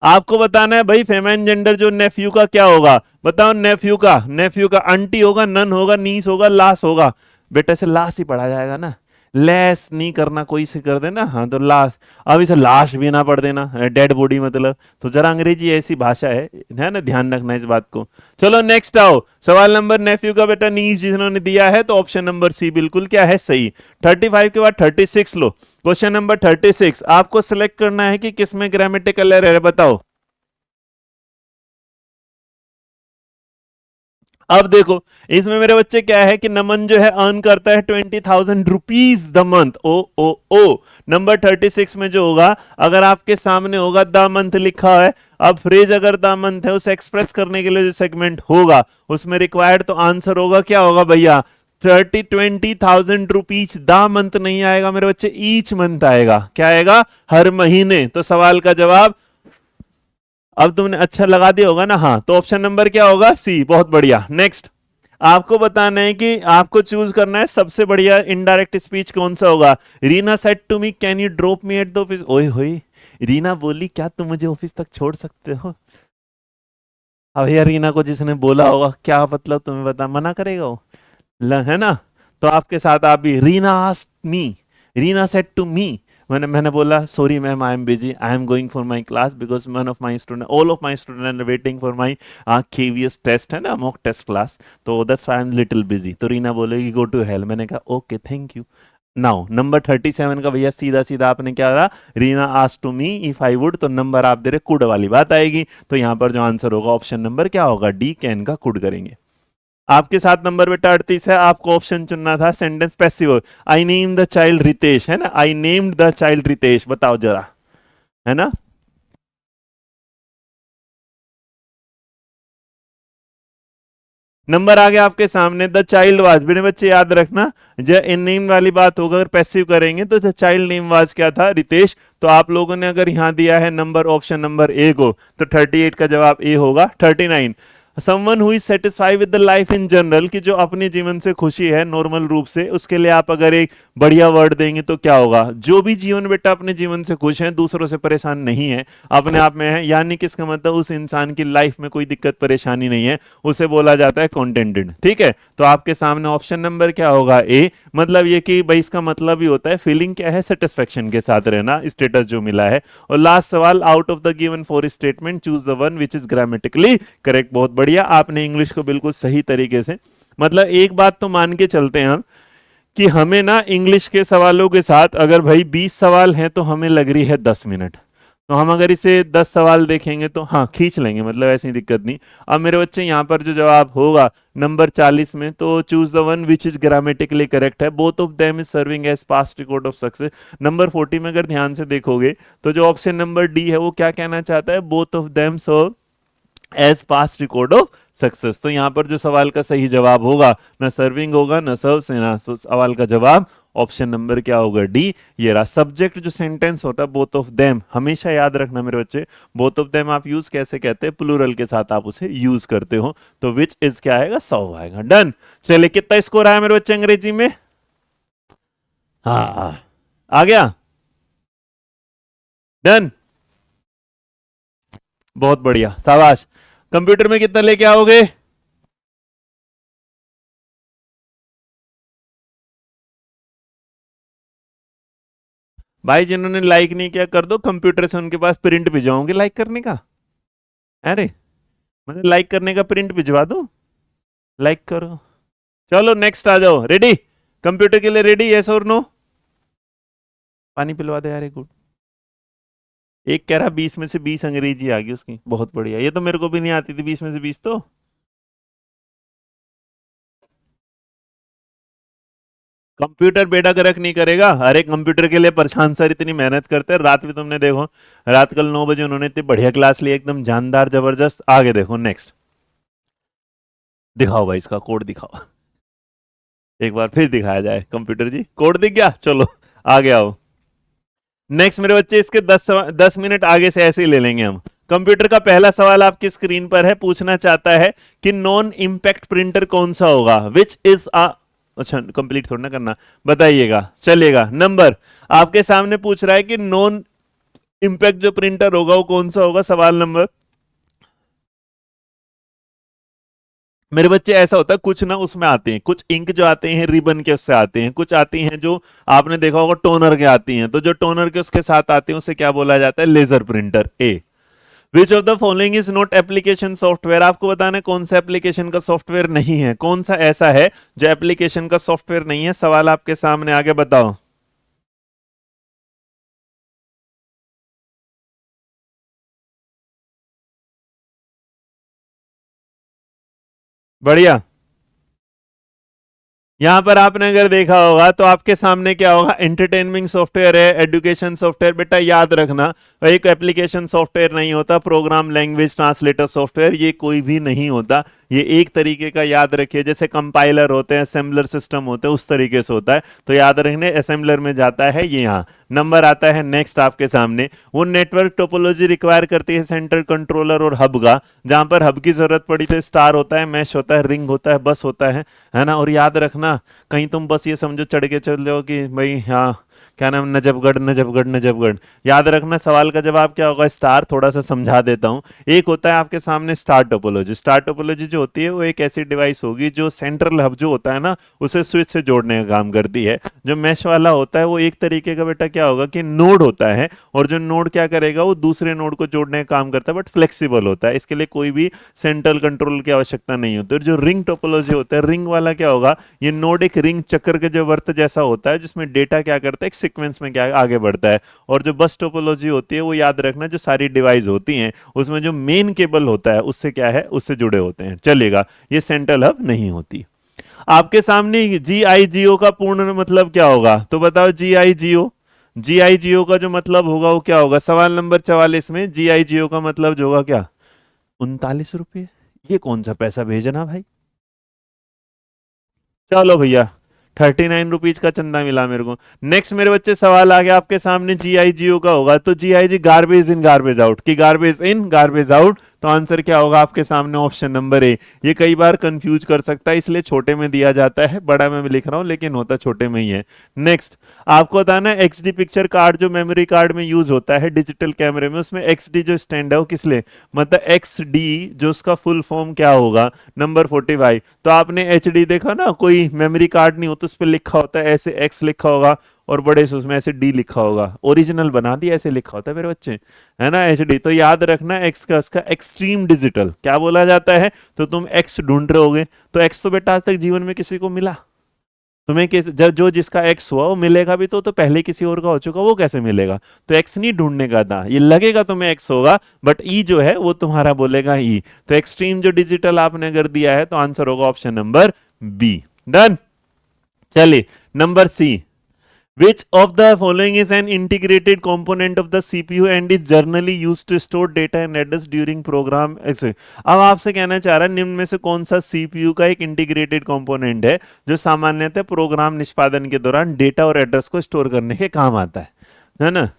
[SPEAKER 1] आपको बताना है भाई फेमाइन जेंडर जो नेफ्यू का क्या होगा? बताओ नेफ्यू का, नेफ्यू का आंटी होगा, नन होगा, नीस होगा, लास होगा। बेटा से लाश ही पढ़ा जाएगा ना, लेस नहीं करना, कोई से कर देना, हाँ तो लाश। अब इसे लाश भी ना पढ़ देना, डेड बॉडी मतलब। तो जरा अंग्रेजी ऐसी भाषा है ना, ध्यान रखना इस बात को। चलो नेक्स्ट आओ, सवाल नंबर नेफ्यू का बेटा नीस जिन्होंने दिया है, तो ऑप्शन नंबर सी बिल्कुल क्या है सही। 35 के बाद 36 लो। क्वेश्चन नंबर 36 आपको सिलेक्ट करना है कि किसमें ग्रामेटिकल एरर है, बताओ। अब देखो इसमें मेरे बच्चे क्या है कि नमन जो है अर्न करता है 20,000 रुपीज द मंथ। ओ ओ ओ नंबर 36 में जो होगा, अगर आपके सामने होगा द मंथ लिखा है, अब फ्रेज अगर द मंथ है उसे एक्सप्रेस करने के लिए जो सेगमेंट होगा उसमें रिक्वायर्ड, तो आंसर होगा क्या होगा भैया? 20,000 रुपीज द मंथ नहीं आएगा मेरे बच्चे, ईच मंथ आएगा। क्या आएगा? हर महीने। तो सवाल का जवाब अब तुमने अच्छा लगा दिया होगा ना, हाँ तो ऑप्शन नंबर क्या होगा? सी। बहुत बढ़िया। नेक्स्ट आपको बताना है कि आपको चूज करना है सबसे बढ़िया इनडायरेक्ट स्पीच कौन सा होगा। Reena said to me can you drop me at the office. ओए होए रीना बोली क्या तुम मुझे ऑफिस तक छोड़ सकते हो? अब यार रीना को जिसने बोला होगा क्या मतलब तुम्हें बता मना करेगा वो, है ना। तो आपके साथ आप भी, Reena asked me, Reena said to me, मैंने बोला sorry ma'am I am busy, I am going for my class because one of my student, all of my student are waiting for my KVS test, है ना, mock test class, तो that's why I am little busy. तो रीना बोलेगी go to hell. मैंने कहा okay thank you. Now number 37 का भैया सीधा सीधा आपने क्या कहा, Reena asked to me if I would, तो नंबर आप दे रहे कुड वाली बात आएगी, तो यहां पर जो आंसर होगा ऑप्शन नंबर क्या होगा, डी, कैन का कुड करेंगे। आपके साथ नंबर बेटा 38 है, आपको ऑप्शन चुनना था sentence passive, I name the child Ritesh, है ना, I named the child Ritesh, बताओ जरा, है ना। नंबर आ गया आपके सामने, द चाइल्ड वाज, मेरे बच्चे याद रखना, जब इन नेम वाली बात होगा अगर पैसिव करेंगे तो द चाइल्ड नेम वाज क्या था, रितेश। तो आप लोगों ने अगर यहां दिया है नंबर ऑप्शन नंबर ए को, तो 38 का जवाब ए होगा। 39, someone who is satisfied with the life in general, कि जो अपने जीवन से खुशी है नॉर्मल रूप से, उसके लिए आप अगर एक बढ़िया वर्ड देंगे तो क्या होगा, जो भी जीवन बेटा अपने जीवन से खुश है, दूसरों से परेशान नहीं है, अपने आप में है, यानी कि इसका मतलब उस इंसान की लाइफ में कोई दिक्कत परेशानी नहीं है, उसे बोला जाता है कंटेंटेड। ठीक है, तो आपके सामने ऑप्शन नंबर क्या होगा, ए। मतलब ये कि भाई इसका मतलब ही होता है फीलिंग क्या है, सेटिस्फेक्शन के साथ रहना, स्टेटस जो मिला है। और लास्ट सवाल, out of the given four statement choose the one which is grammatically correct. बहुत बढ़िया, आपने इंग्लिश को बिल्कुल सही तरीके से, मतलब एक बात तो मान के चलते हैं हम कि हमें ना इंग्लिश के सवालों के साथ अगर भाई 20 सवाल हैं तो हमें लग रही है 10 मिनट, तो हम अगर इसे 10 सवाल देखेंगे तो हाँ खींच लेंगे, मतलब ऐसी दिक्कत नहीं। अब मेरे बच्चे यहाँ पर जो जवाब होगा नंबर 40 में, तो choose the one which is grammatically correct है, both of them is serving as past record of success. Number 40 में अगर ध्यान से देखोगे तो जो ऑप्शन नंबर डी है वो क्या कहना चाहता है, both of them serve as past record of success. तो यहां पर जो सवाल का सही जवाब होगा, ना सर्विंग होगा ना सर्व से, ना सवाल का जवाब ऑप्शन नंबर क्या होगा, डी। ये रहा सब्जेक्ट जो सेंटेंस होता है बोथ ऑफ देम, हमेशा याद रखना मेरे बच्चे, बोथ ऑफ देम आप यूज कैसे कहते हैं, प्लूरल के साथ आप उसे यूज करते हो, तो विच इज क्या आएगा, 100 आएगा। डन। चलिए कितना स्कोर आया मेरे बच्चे अंग्रेजी में, हाँ आ गया, डन, बहुत बढ़िया, शाबाश। कंप्यूटर में कितना लेके आओगे, भाई जिन्होंने लाइक नहीं किया कर दो, कंप्यूटर से उनके पास प्रिंट भिजवाओगे लाइक करने का, अरे मतलब लाइक करने का प्रिंट भिजवा दो, लाइक करो। चलो नेक्स्ट आ जाओ, रेडी, कंप्यूटर के लिए रेडी, यस और नो। पानी पिलवा दे यार एक गुड। एक कह रहा 20 में से 20 अंग्रेजी आ गई उसकी, बहुत बढ़िया, ये तो मेरे को भी नहीं आती थी 20 में से 20 तो। कंप्यूटर बेड़ा गर्क नहीं करेगा, अरे कंप्यूटर के लिए प्रशांत सर इतनी मेहनत करते हैं, रात में तुमने देखो, रात कल 9 बजे उन्होंने इतनी बढ़िया क्लास ली, एकदम जानदार जबरदस्त। आगे देखो नेक्स्ट, दिखाओ भाई इसका कोड दिखाओ, एक बार फिर दिखाया जाए, कंप्यूटर जी कोड दिख गया, चलो आगे आओ। नेक्स्ट मेरे बच्चे इसके 10 मिनट आगे से ऐसे ही ले लेंगे हम। कंप्यूटर का पहला सवाल आपकी स्क्रीन पर है, पूछना चाहता है कि नॉन इंपैक्ट प्रिंटर कौन सा होगा, विच इज अ, अच्छा कंप्लीट थोड़ा ना करना, बताइएगा चलेगा। नंबर आपके सामने पूछ रहा है कि नॉन इंपैक्ट जो प्रिंटर होगा वो कौन सा होगा, सवाल नंबर। मेरे बच्चे ऐसा होता है कुछ ना उसमें आते हैं, कुछ इंक जो आते हैं रिबन के उससे आते हैं, कुछ आती हैं जो आपने देखा होगा टोनर के आती हैं, तो जो टोनर के उसके साथ आते हैं उसे क्या बोला जाता है, लेजर प्रिंटर। ए, which of the following is not application software, आपको बताना है कौन सा एप्लीकेशन का सॉफ्टवेयर नहीं है, कौन सा ऐसा है जो एप्लीकेशन का सॉफ्टवेयर नहीं है। सवाल आपके सामने आगे बताओ, बढ़िया। यहां पर आपने अगर देखा होगा तो आपके सामने क्या होगा, एंटरटेनमेंट सॉफ्टवेयर है, एजुकेशन सॉफ्टवेयर, बेटा याद रखना एक एप्लीकेशन सॉफ्टवेयर नहीं होता, प्रोग्राम लैंग्वेज ट्रांसलेटर सॉफ्टवेयर ये कोई भी नहीं होता, ये एक तरीके का याद रखिए, जैसे कंपाइलर होते हैं, असेंबलर सिस्टम होते हैं, उस तरीके से होता है, तो याद रखने असेंबलर में जाता है ये। यहाँ नंबर आता है नेक्स्ट आपके सामने, वो नेटवर्क टोपोलॉजी रिक्वायर करती है सेंट्रल कंट्रोलर और हब का, जहां पर हब की जरूरत पड़ी तो स्टार होता है, मैश होता है, रिंग होता है, बस होता है ना। और याद रखना कहीं तुम बस ये समझो चढ़ के चल जाओ कि भाई हाँ क्या नाम, नजफगढ़ नजफगढ़ नजफगढ़। याद रखना सवाल का जवाब क्या होगा, स्टार। थोड़ा सा समझा देता हूँ। एक होता है आपके सामने स्टार टोपोलॉजी। स्टार टोपोलॉजी जो होती है वो एक ऐसी डिवाइस होगी जो सेंट्रल हब जो होता है ना, उसे स्विच से जोड़ने का काम करती है। जो मैश वाला होता है वो एक तरीके का बेटा क्या होगा कि नोड होता है, और जो नोड क्या करेगा, वो दूसरे नोड को जोड़ने का काम करता है, बट फ्लेक्सिबल होता है। इसके लिए कोई भी सेंट्रल कंट्रोल की आवश्यकता नहीं होती। और जो रिंग टोपोलॉजी होता है, रिंग वाला क्या होगा, ये नोड एक रिंग चक्कर के जो वर्त जैसा होता है, जिसमें डेटा क्या करता है, एक सीक्वेंस में क्या आगे बढ़ता है। और जो बस टोपोलॉजी होती है वो याद रखना, जो सारी डिवाइस होती हैं उसमें जो मेन केबल होता है उससे क्या है, उससे जुड़े होते हैं, चलेगा। ये सेंट्रल हब नहीं होती। आपके सामने जीआईजीओ का पूर्ण मतलब क्या होगा, तो बताओ जीआईजीओ। जीआईजीओ का जो मतलब होगा वो क्या होगा, सवाल नंबर 44 में जीआईजीओ का मतलब जो होगा क्या, 39 रुपये। ये कौन सा पैसा भेजना भाई। चलो भैया, 39 रुपीज का चंदा मिला मेरे को। नेक्स्ट मेरे बच्चे सवाल आ गया आपके सामने, जीआईजीओ का होगा। तो GIG garbage in garbage out की गार्बेज इन गार्बेज आउट, तो आंसर क्या होगा आपके सामने, ऑप्शन नंबर ए। ये कई बार कंफ्यूज कर सकता है, इसलिए छोटे में दिया जाता है, बड़ा में लिख रहा हूं लेकिन होता छोटे में ही है। नेक्स्ट आपको बताना है, एक्सडी पिक्चर कार्ड जो मेमोरी कार्ड में यूज होता है डिजिटल कैमरे में, उसमें एक्सडी जो स्टैंड है वो किस लिए, मतलब एक्स डी जो उसका फुल फॉर्म क्या होगा, नंबर 45। तो आपने एच डी देखा ना, कोई मेमोरी कार्ड नहीं होता उस पर लिखा होता है ऐसे एक्स लिखा होगा, और बड़े से उसमें ऐसे डी लिखा होगा। ओरिजिनल बना दिया, ऐसे लिखा होता है मेरे बच्चे, है ना, एच डी। तो याद रखना एक्स का उसका एक्सट्रीम डिजिटल क्या बोला जाता है। तो तुम एक्स ढूंढ रहे होगे, तो एक्स तो बेटा आज तक जीवन में किसी को मिला तुम्हें, जब जो जिसका एक्स हुआ वो मिलेगा भी तो पहले किसी और का हो चुका, वो कैसे मिलेगा। तो एक्स नहीं ढूंढने का था, ये लगेगा तुम्हें एक्स होगा, बट ई जो है वो तुम्हारा बोलेगा ई। तो एक्सट्रीम जो डिजिटल आपने अगर दिया है तो आंसर होगा ऑप्शन नंबर बी। डन। चलिए number C, which of the following is an integrated component of the CPU and is generally used to store data and address during program अब आपसे कहना चाह रहा है निम्न में से कौन सा सीपीयू का एक इंटीग्रेटेड कंपोनेंट है जो सामान्यतः प्रोग्राम निष्पादन के दौरान डेटा और एड्रेस को स्टोर करने के काम आता है ना।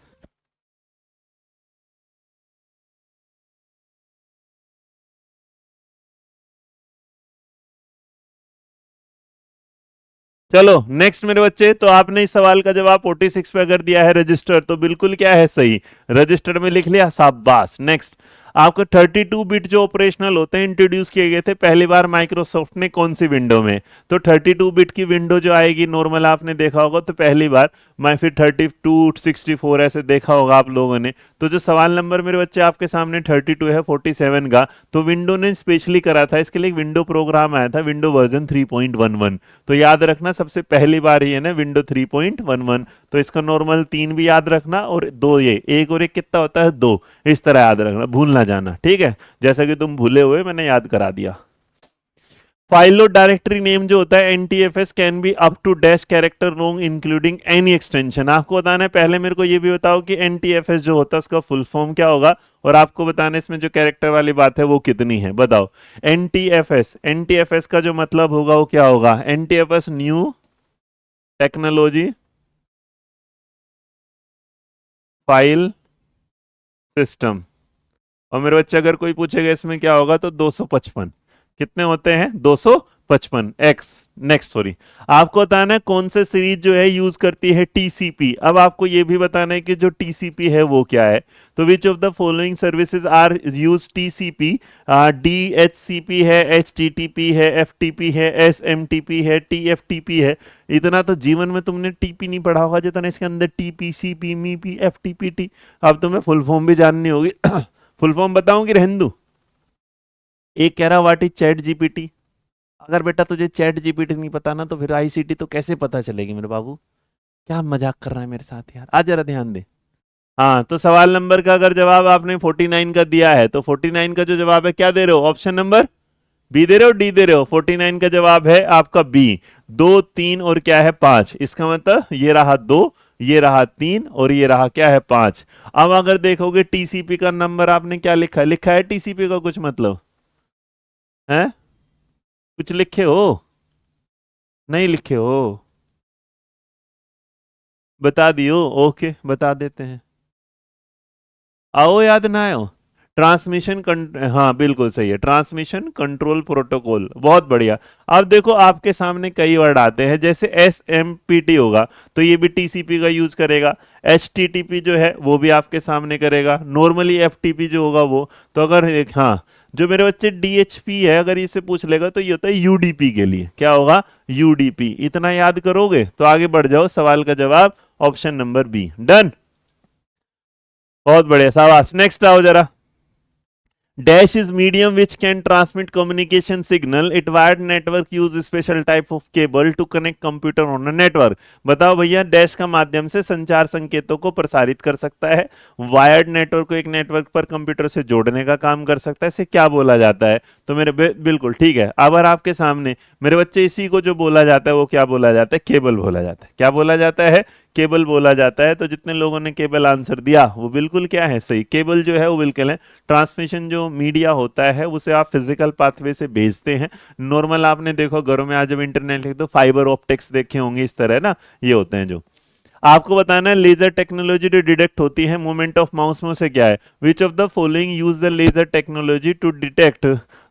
[SPEAKER 1] चलो नेक्स्ट मेरे बच्चे, तो आपने इस सवाल का जवाब 46 पे अगर दिया है रजिस्टर, तो बिल्कुल क्या है सही, रजिस्टर में लिख लिया, शाबाश। नेक्स्ट आपको 32 बिट जो ऑपरेशनल होते हैं इंट्रोड्यूस किए गए थे पहली बार माइक्रोसॉफ्ट ने कौन सी विंडो में, तो 32 बिट की विंडो जो आएगी नॉर्मल आपने देखा होगा, तो पहली बार मैं फिर 32 64 ऐसे देखा होगा आप लोगों ने। तो जो सवाल नंबर मेरे बच्चे आपके सामने 32 है 47 का, तो विंडो ने स्पेशली करा था, इसके लिए एक विंडो प्रोग्राम आया था, विंडो वर्जन 3.11। तो याद रखना सबसे पहली बार ही है ना विंडो 3.11। तो इसका नॉर्मल 3 भी याद रखना, और 2 ये एक और एक कितना होता है 2, इस तरह याद रखना, भूल ना जाना, ठीक है। जैसा कि तुम भूले हुए मैंने याद करा दिया। फाइल और डायरेक्टरी नेम जो होता है NTFS can be up to dash character long including any extension. आपको बताना है, पहले मेरे को ये भी बताओ कि एनटीएफएस जो होता है उसका फुल फॉर्म क्या होगा, और आपको बताना इसमें जो कैरेक्टर वाली बात है वो कितनी है, बताओ। एनटीएफएस, एनटीएफएस का जो मतलब होगा वो क्या होगा, NTFS new technology file system. और मेरे बच्चे अगर कोई पूछेगा इसमें क्या होगा, तो 255। कितने होते हैं, 255 एक्स। नेक्स्ट सॉरी, आपको बताना है कौन से सीरीज जो है यूज करती है टीसीपी। अब आपको ये भी बताना है कि जो टीसीपी है वो क्या है। तो which of the following services are use TCP, DHCP है, एचटीटीपी है, एफटीपी है, एसएमटीपी है, टीएफटीपी है। इतना तो जीवन में तुमने टीपी नहीं पढ़ा होगा जितना इसके अंदर टीपी सीपी मीपी एफटीपीटी। अब तुम्हें फुल फॉर्म भी जाननी होगी। फुल फॉर्म बताऊं कि रहने दूं। एक कह रहा व्हाट इज चैट जीपीटी। अगर बेटा तुझे चैट जीपीटी नहीं पता ना, तो फिर आईसीटी तो कैसे पता चलेगी मेरे बाबू। क्या मजाक कर रहा है मेरे साथ यार, आज जरा ध्यान दे। हाँ, तो सवाल नंबर का अगर जवाब आपने 49 का दिया है, तो 49 का जो जवाब है क्या दे रहे हो, ऑप्शन नंबर बी दे रहे हो डी दे रहे हो। 49 का जवाब है आपका बी, 2 3 और क्या है 5। इसका मतलब ये रहा 2, ये रहा 3 और ये रहा क्या है 5। अब अगर देखोगे टीसीपी का नंबर आपने क्या लिखा है, लिखा है टीसीपी का कुछ मतलब है, कुछ लिखे हो, नहीं लिखे हो, बता दियो, ओके बता देते हैं। आओ याद ना आयो, ट्रांसमिशन हाँ बिल्कुल सही है, ट्रांसमिशन कंट्रोल प्रोटोकॉल, बहुत बढ़िया। अब देखो आपके सामने कई वर्ड आते हैं, जैसे SMPT होगा तो ये भी TCP का यूज करेगा, HTTP जो है वो भी आपके सामने करेगा, नॉर्मली FTP जो होगा वो। तो अगर एक हाँ जो मेरे बच्चे DHP है अगर इससे पूछ लेगा तो ये होता है UDP के लिए, क्या होगा UDP। इतना याद करोगे तो आगे बढ़ जाओ, सवाल का जवाब ऑप्शन नंबर बी, डन, बहुत बढ़िया, शाबाश। नेक्स्ट आओ जरा। Dash is medium which can transmit communication signal. It wired network use special type of cable to connect computer on a network. बताओ भैया, डैश का माध्यम से संचार संकेतों को प्रसारित कर सकता है, वायर्ड नेटवर्क को एक नेटवर्क पर कंप्यूटर से जोड़ने का काम कर सकता है, इसे क्या बोला जाता है? तो मेरे बिल्कुल ठीक है। अब आपके सामने मेरे बच्चे इसी को जो बोला जाता है वो क्या बोला जाता है? केबल बोला जाता है। क्या बोला जाता है? केबल बोला जाता है। तो जितने लोगों ने केबल आंसर दिया वो बिल्कुल क्या है? सही। केबल जो है वो बिल्कुल है। ट्रांसमिशन जो मीडिया होता है उसे आप फिजिकल पाथवे से भेजते हैं। नॉर्मल आपने देखो घरों में आज जब इंटरनेट है तो फाइबर ऑप्टिक्स देखे होंगे इस तरह ना, ये होते हैं। जो आपको बताना है लेजर टेक्नोलॉजी जो डिटेक्ट होती है मूवमेंट ऑफ माउस में, से क्या है? Which of the following use the laser technology to detect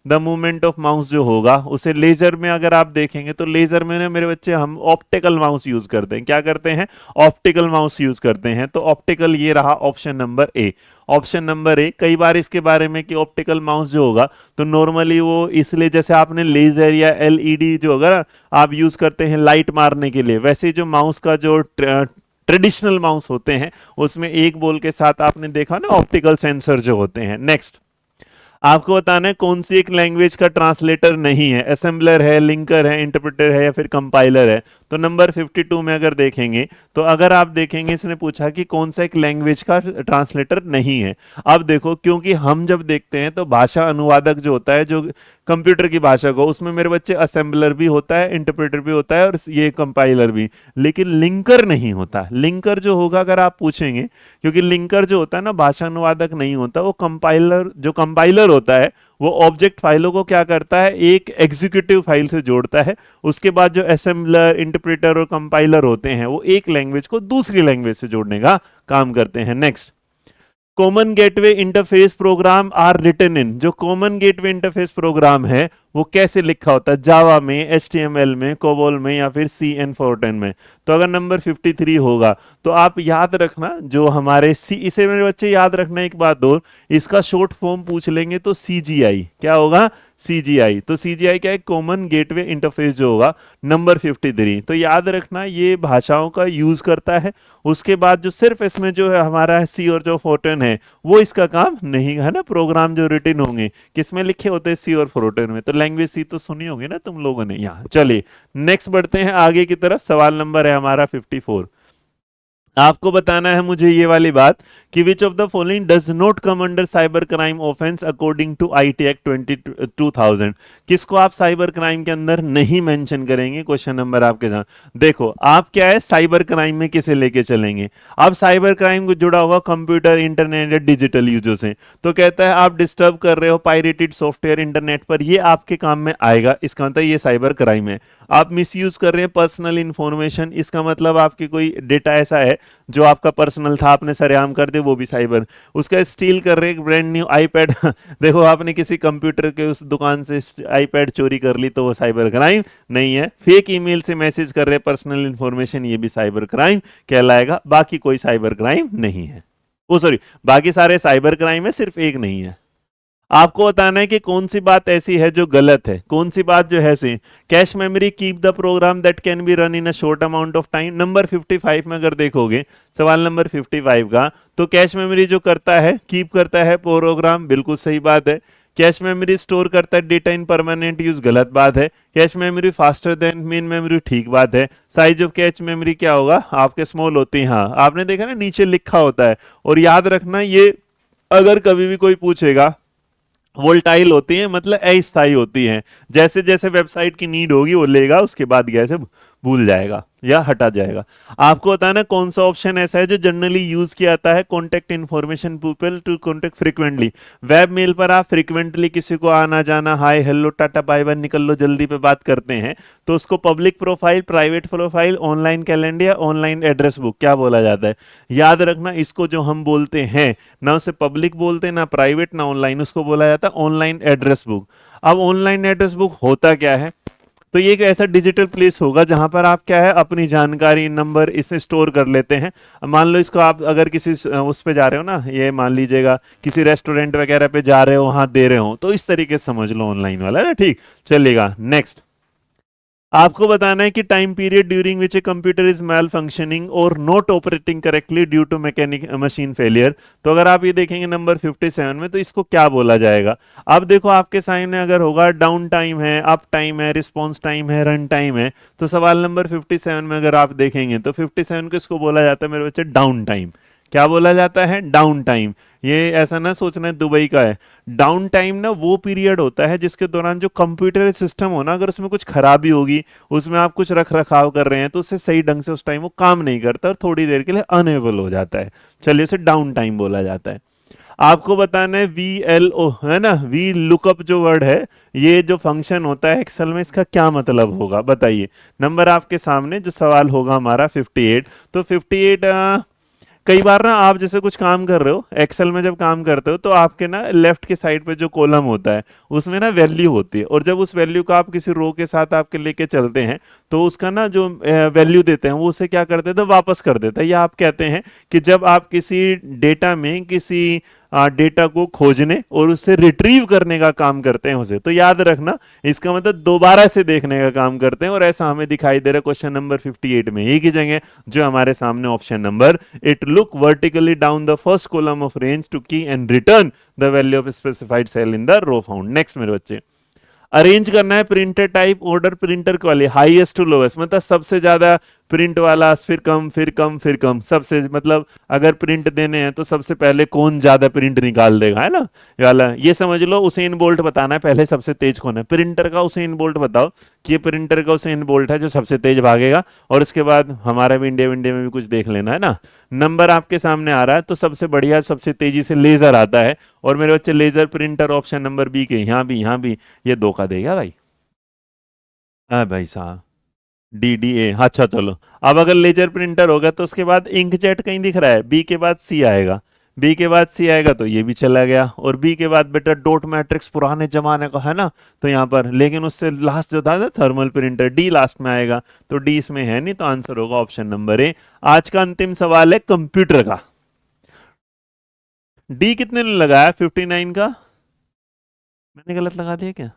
[SPEAKER 1] the movement of mouse जो होगा उसे लेजर में अगर आप देखेंगे तो लेजर में ना मेरे बच्चे हम ऑप्टिकल माउस यूज करते हैं। क्या करते हैं? ऑप्टिकल माउस यूज करते हैं। तो ऑप्टिकल ये रहा ऑप्शन नंबर ए। ऑप्शन नंबर ए। कई बार इसके बारे में कि ऑप्टिकल माउस जो होगा तो नॉर्मली वो इसलिए जैसे आपने लेजर या LED जो होगा ना आप यूज करते हैं लाइट मारने के लिए, वैसे जो माउस का जो ट्रेडिशनल माउस होते हैं उसमें एक बॉल के साथ आपने देखा ना ऑप्टिकल सेंसर जो होते हैं। नेक्स्ट आपको बताना है कौन सी एक लैंग्वेज का ट्रांसलेटर नहीं है? असेंबलर है, लिंकर है, इंटरप्रेटर है या फिर कंपाइलर है? तो नंबर 52 में अगर देखेंगे तो अगर आप देखेंगे इसने पूछा कि कौन सा एक लैंग्वेज का ट्रांसलेटर नहीं है। अब देखो क्योंकि हम जब देखते हैं तो भाषा अनुवादक जो होता है जो कंप्यूटर की भाषा को, उसमें मेरे बच्चे असेंबलर भी होता है, इंटरप्रेटर भी होता है और ये कंपाइलर भी, लेकिन लिंकर नहीं होता। लिंकर जो होगा अगर आप पूछेंगे, क्योंकि लिंकर जो होता है ना भाषा अनुवादक नहीं होता, वो कंपाइलर, जो कंपाइलर होता है वो ऑब्जेक्ट फाइलों को क्या करता है? एक एग्जीक्यूटिव फाइल से जोड़ता है। उसके बाद जो असेंबलर, इंटरप्रेटर और कंपाइलर होते हैं वो एक लैंग्वेज को दूसरी लैंग्वेज से जोड़ने का काम करते हैं। Next common gateway interface program are written in. जो कॉमन गेटवे इंटरफेस प्रोग्राम है वो कैसे लिखा होता है? जावा में, HTML में, कोबोल में या फिर CN14 में? तो अगर नंबर 53 होगा तो आप याद रखना जो हमारे इसे मेरे बच्चे याद रखना एक बात और, इसका शॉर्ट फॉर्म पूछ लेंगे तो CGI क्या होगा? CGI। तो CGI क्या है? कॉमन गेटवे इंटरफेस जो होगा नंबर 53। तो याद रखना ये भाषाओं का यूज करता है। उसके बाद जो सिर्फ इसमें जो है हमारा C और जो 14 है वो इसका काम नहीं है ना। प्रोग्राम जो रिटन होंगे किसमें लिखे होते हैं? C और 14 में। तो लैंग्वेज C तो सुनी होगी ना तुम लोगों ने यहाँ। चलिए नेक्स्ट बढ़ते हैं आगे की तरफ। सवाल नंबर है हमारा 54। आपको बताना है मुझे ये वाली बात कि which of the following does not come under cyber crime offence according to IT act 2000। किसको आप साइबर क्राइम के अंदर नहीं मेंशन करेंगे? क्वेश्चन नंबर आपके साथ देखो, आप क्या है साइबर क्राइम में किसे लेके चलेंगे? अब साइबर क्राइम को जुड़ा हुआ कंप्यूटर, इंटरनेट या डिजिटल यूजर से, तो कहता है आप डिस्टर्ब कर रहे हो पायरेटेड सॉफ्टवेयर इंटरनेट पर, ये आपके काम में आएगा, इसका मतलब ये साइबर क्राइम है। आप मिसयूज कर रहे हैं पर्सनल इंफॉर्मेशन, इसका मतलब आपकी कोई डेटा ऐसा है जो आपका पर्सनल था आपने सरेआम कर दिया, वो भी साइबर। उसका स्टील कर रहे ब्रांड न्यू आईपैड देखो आपने किसी कंप्यूटर के उस दुकान से आईपैड चोरी कर ली तो वो साइबर क्राइम नहीं है। फेक ईमेल से मैसेज कर रहे पर्सनल इंफॉर्मेशन, ये भी साइबर क्राइम कहलाएगा। बाकी कोई साइबर क्राइम नहीं है। ओ सॉरी, बाकी सारे साइबर क्राइम है, सिर्फ एक नहीं है। आपको बताना है कि कौन सी बात ऐसी है जो गलत है, कौन सी बात जो है C. Cache memory keep the program that can be run in a short amount of time. Number 55 में अगर देखोगे सवाल नंबर 55 का, तो कैश मेमोरी जो करता है कीप करता है प्रोग्राम, बिल्कुल सही बात है। कैश मेमोरी स्टोर करता है डेटा इन परमानेंट यूज, गलत बात है। Cache memory faster than main memory, ठीक बात है। साइज ऑफ कैश मेमोरी क्या होगा? आपके स्मॉल होती है। हाँ आपने देखा ना नीचे लिखा होता है। और याद रखना ये अगर कभी भी कोई पूछेगा, वोल्टाइल होती है मतलब अस्थायी होती हैं। जैसे जैसे वेबसाइट की नीड होगी वो लेगा, उसके बाद गैसे भूल जाएगा या हटा जाएगा। आपको बताना कौन सा ऑप्शन ऐसा है जो जनरली यूज किया जाता है, contact information people to contact frequently. Web mail पर आप फ्रीक्वेंटली किसी को आना जाना, hi hello tata bye bye निकल लो जल्दी पे बात करते हैं, तो उसको public profile, private profile, online calendar या ऑनलाइन एड्रेस बुक क्या बोला जाता है। याद रखना, इसको जो हम बोलते हैं ना उसे पब्लिक बोलते हैं, ना प्राइवेट, ना ऑनलाइन, उसको बोला जाता है ऑनलाइन एड्रेस बुक। अब ऑनलाइन एड्रेस बुक होता क्या है, तो ये एक ऐसा डिजिटल प्लेस होगा जहां पर आप क्या है अपनी जानकारी नंबर इसे स्टोर कर लेते हैं। अब मान लो इसको आप अगर किसी उस पे जा रहे हो ना, ये मान लीजिएगा किसी रेस्टोरेंट वगैरह पे जा रहे हो, वहां दे रहे हो, तो इस तरीके से समझ लो ऑनलाइन वाला है ना। ठीक चलेगा। नेक्स्ट आपको बताना है कि time period during which a computer is malfunctioning और not operating correctly due to mechanic machine failure. तो अगर आप ये देखेंगे नंबर 57 में, तो इसको क्या बोला जाएगा। अब देखो आपके सामने अगर होगा डाउन टाइम है, अप टाइम है, रिस्पॉन्स टाइम है, रन टाइम है, तो सवाल नंबर 57 में अगर आप देखेंगे तो 57 को इसको बोला जाता है मेरे बच्चे डाउन टाइम। क्या बोला जाता है, डाउन टाइम। ये ऐसा ना सोचना है दुबई का है। डाउन टाइम ना वो पीरियड होता है जिसके दौरान जो कंप्यूटर सिस्टम हो ना, अगर उसमें कुछ खराबी होगी, उसमें आप कुछ रख रखाव कर रहे हैं, तो उससे सही ढंग से उस टाइम वो काम नहीं करता और थोड़ी देर के लिए अनेबल हो जाता है। चलिए उसे डाउन टाइम बोला जाता है। आपको बताना है VLO है ना, वी लुकअप जो वर्ड है, ये जो फंक्शन होता है एक्सेल में, इसका क्या मतलब होगा बताइए। नंबर आपके सामने, जो सवाल होगा हमारा 58। तो 58 कई बार ना आप जैसे कुछ काम कर रहे हो एक्सेल में, जब काम करते हो तो आपके ना लेफ्ट के साइड पे जो कॉलम होता है उसमें ना वैल्यू होती है, और जब उस वैल्यू को आप किसी रो के साथ आपके लेके चलते हैं तो उसका ना जो वैल्यू देते हैं वो उसे क्या कर देता है, वापस कर देता है। या आप कहते हैं कि जब आप किसी डेटा में किसी डेटा को खोजने और उससे रिट्रीव करने का काम करते हैं उसे, तो याद रखना इसका मतलब दोबारा से देखने का काम करते हैं। और ऐसा हमें दिखाई दे रहा है क्वेश्चन नंबर 58 में। यही की जगह जो हमारे सामने option number, it look vertically down the first column of range to key and return the value of specified cell in the row found. Next मेरे बच्चे, अरेंज करना है printer type order printer quality highest to lowest, मतलब सबसे ज्यादा print वाला, फिर कम, फिर कम, फिर कम, सबसे मतलब अगर प्रिंट देने हैं तो सबसे पहले कौन ज्यादा प्रिंट निकाल देगा, है ना ये वाला। ये समझ लो उसेन बोल्ट बताना है पहले सबसे तेज कौन है। प्रिंटर का उसेन बोल्ट बताओ कि ये प्रिंटर का उसेन बोल्ट है जो सबसे तेज भागेगा, और उसके बाद हमारा भी इंडिया में भी कुछ देख लेना है ना। नंबर आपके सामने आ रहा है, तो सबसे बढ़िया सबसे तेजी से लेजर आता है, और मेरे बच्चे laser printer option number B के, यहाँ भी ये धोखा देगा भाई। हाँ भाई साहब, DDA, अच्छा चलो। अब अगर लेजर प्रिंटर होगा तो उसके बाद इंकजेट कहीं दिख रहा है, बी के बाद सी आएगा, बी के बाद सी आएगा तो ये भी चला गया, और बी के बाद बेटा डॉट मैट्रिक्स पुराने जमाने का है ना, तो यहाँ पर, लेकिन उससे लास्ट जो था ना थर्मल प्रिंटर, डी लास्ट में आएगा, तो डी इसमें है नहीं, तो आंसर होगा ऑप्शन नंबर ए। आज का अंतिम सवाल है कंप्यूटर का। डी कितने ने लगाया 59 का, मैंने गलत लगा दिया क्या,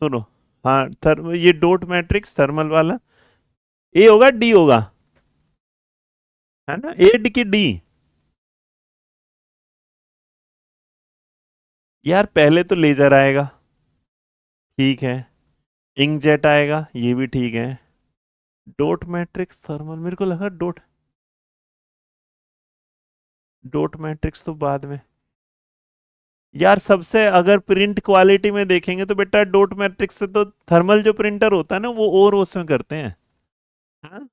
[SPEAKER 1] सुनो। हाँ ये डॉट मैट्रिक्स थर्मल वाला ए होगा, डी होगा, है ना, ए डी की डी। यार पहले तो लेजर आएगा, ठीक है, इंकजेट आएगा, ये भी ठीक है, डॉट मैट्रिक्स थर्मल, मेरे को लगा डॉट, डॉट मैट्रिक्स तो बाद में। यार सबसे अगर प्रिंट क्वालिटी में देखेंगे तो बेटा डॉट मैट्रिक्स से तो थर्मल जो प्रिंटर होता है ना वो और उसमें करते हैं, हाँ?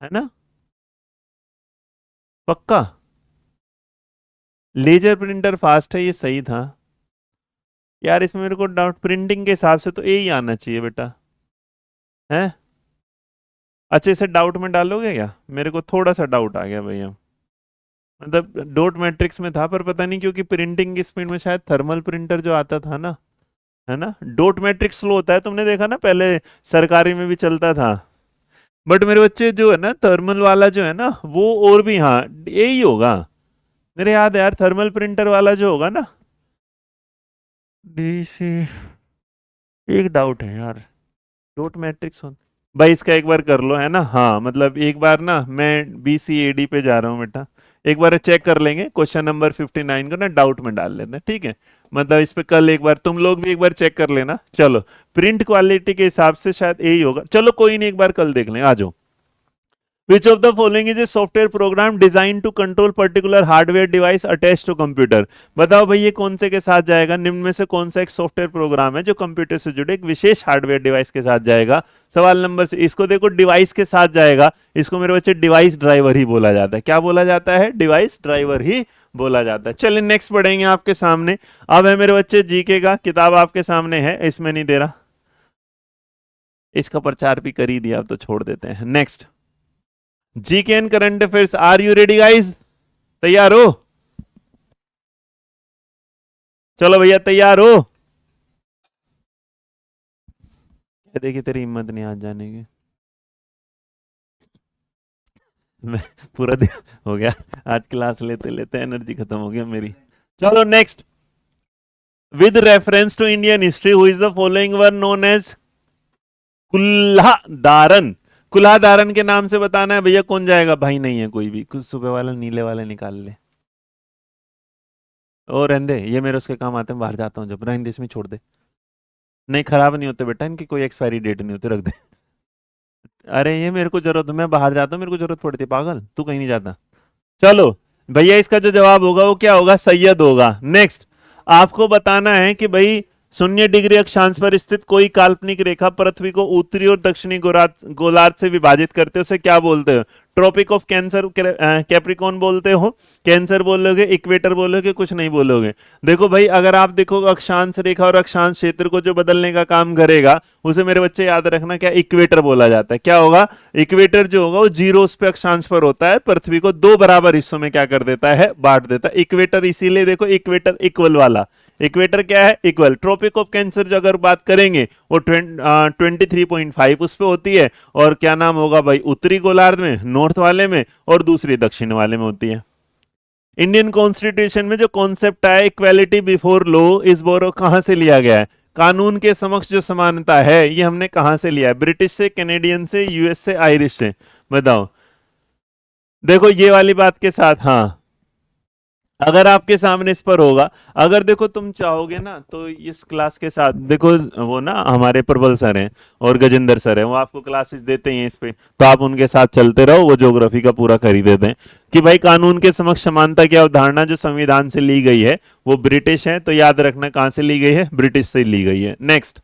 [SPEAKER 1] है ना, पक्का। लेजर प्रिंटर फास्ट है, ये सही था। यार इसमें मेरे को डाउट, प्रिंटिंग के हिसाब से तो ए ही आना चाहिए बेटा, है। अच्छा इसे डाउट में डालोगे क्या, मेरे को थोड़ा सा डाउट आ गया भैया, मतलब डॉट मैट्रिक्स में था पर पता नहीं क्योंकि प्रिंटिंग की स्पीड में शायद थर्मल प्रिंटर जो आता था ना, है ना, डॉट मैट्रिक्स स्लो होता है, तुमने देखा ना पहले सरकारी में भी चलता था। बट मेरे बच्चे जो है ना थर्मल वाला जो है ना वो, और भी हाँ यही होगा, मेरे याद है यार थर्मल प्रिंटर वाला जो होगा ना, डीसी, एक डाउट है यार, डॉट मैट्रिक्स भाई इसका एक बार कर लो, है ना, हाँ मतलब एक बार ना मैं BCAD पे जा रहा हूँ बेटा, एक बार चेक कर लेंगे क्वेश्चन नंबर 59 को ना, डाउट में डाल लेते हैं, ठीक है। मतलब इस पे कल एक बार तुम लोग भी एक बार चेक कर लेना। चलो प्रिंट क्वालिटी के हिसाब से शायद यही होगा, चलो कोई नहीं, एक बार कल देख लें, आ जाओ। Which of the following is a software program designed to control particular hardware device attached to computer? बताओ भाई ये कौन से के साथ जाएगा, निम्न में से कौन सा एक सॉफ्टवेयर प्रोग्राम है जो कंप्यूटर से जुड़े एक विशेष हार्डवेयर डिवाइस के साथ जाएगा? सवाल नंबर से, इसको देखो डिवाइस के साथ जाएगा, इसको मेरे बच्चे डिवाइस ड्राइवर ही बोला जाता है। क्या बोला जाता है? डिवाइस ड्राइवर ही बोला जाता है। चलिए नेक्स्ट पढ़ेंगे आपके सामने। अब है मेरे बच्चे जीके का, किताब आपके सामने है, इसमें नहीं दे रहा, इसका प्रचार भी कर ही दिया, अब तो छोड़ देते हैं। Next GK and current affairs, are you ready guys? तैयार हो? चलो भैया तैयार हो? देखिए तेरी हिम्मत नहीं आज जाने की। मैं पूरा दिन हो गया आज, क्लास लेते लेते एनर्जी खत्म हो गया मेरी। चलो next, with reference to Indian history who is the following were known as कुल्हादारन? कुल्हादारन के नाम से बताना है भैया, कौन जाएगा? भाई नहीं है कोई भी, कुछ सुबह वाला नीले वाले निकाल ले। और रहने, ये मेरे उसके काम आते हैं, बाहर जाता हूँ जब, रहने इसमें छोड़ दे। नहीं खराब नहीं होते बेटा, इनकी कोई एक्सपायरी डेट नहीं होती, रख दे। अरे ये मेरे को जरूरत, मैं बाहर जाता हूँ, मेरे को जरूरत पड़ती है, पागल तू कहीं नहीं जाता। चलो भैया इसका जो जवाब होगा वो क्या होगा? सैयद होगा। नेक्स्ट आपको बताना है कि भाई 0 डिग्री अक्षांश पर स्थित कोई काल्पनिक रेखा पृथ्वी को उत्तरी और दक्षिणी गोलार्ध से विभाजित करते हो, उसे क्या बोलते हो? ट्रॉपिक ऑफ कैंसर, कैप्रिकॉन बोलते हो, कैंसर बोलोगे, इक्वेटर बोलोगे, कुछ नहीं बोलोगे? देखो भाई अगर आप देखो अक्षांश रेखा और अक्षांश क्षेत्र को जो बदलने का काम करेगा उसे मेरे बच्चे याद रखना क्या इक्वेटर बोला जाता है। क्या होगा? इक्वेटर जो होगा वो जीरो पे अक्षांश पर होता है, पृथ्वी को 2 बराबर हिस्सों में क्या कर देता है? बांट देता है। इक्वेटर इसीलिए देखो इक्वेटर इक्वल वाला, इक्वेटर क्या है? इक्वल। ट्रॉपिक ऑफ कैंसर जो अगर बात करेंगे वो 23.5 उस पे होती है, और क्या नाम होगा भाई? उत्तरी गोलार्ध में, नॉर्थ वाले में, और दूसरी दक्षिण वाले में होती है। इंडियन कॉन्स्टिट्यूशन में जो कॉन्सेप्ट है इक्वालिटी बिफोर लॉ इस बोरो कहां से लिया गया है? कानून के समक्ष जो समानता है ये हमने कहां से लिया है? ब्रिटिश से, कैनेडियन से, यूएस से, आयरिश से? बताओ। देखो ये वाली बात के साथ, हाँ अगर आपके सामने इस पर होगा, अगर देखो तुम चाहोगे ना तो इस क्लास के साथ देखो, वो ना हमारे प्रबल सर हैं और गजेंद्र सर हैं, वो आपको क्लासेस देते हैं इस पे, तो आप उनके साथ चलते रहो, वो ज्योग्राफी का पूरा कर ही देते हैं कि भाई कानून के समक्ष समानता की अवधारणा जो संविधान से ली गई है वो ब्रिटिश है, तो याद रखना कहां से ली गई है? ब्रिटिश से ली गई है। Next,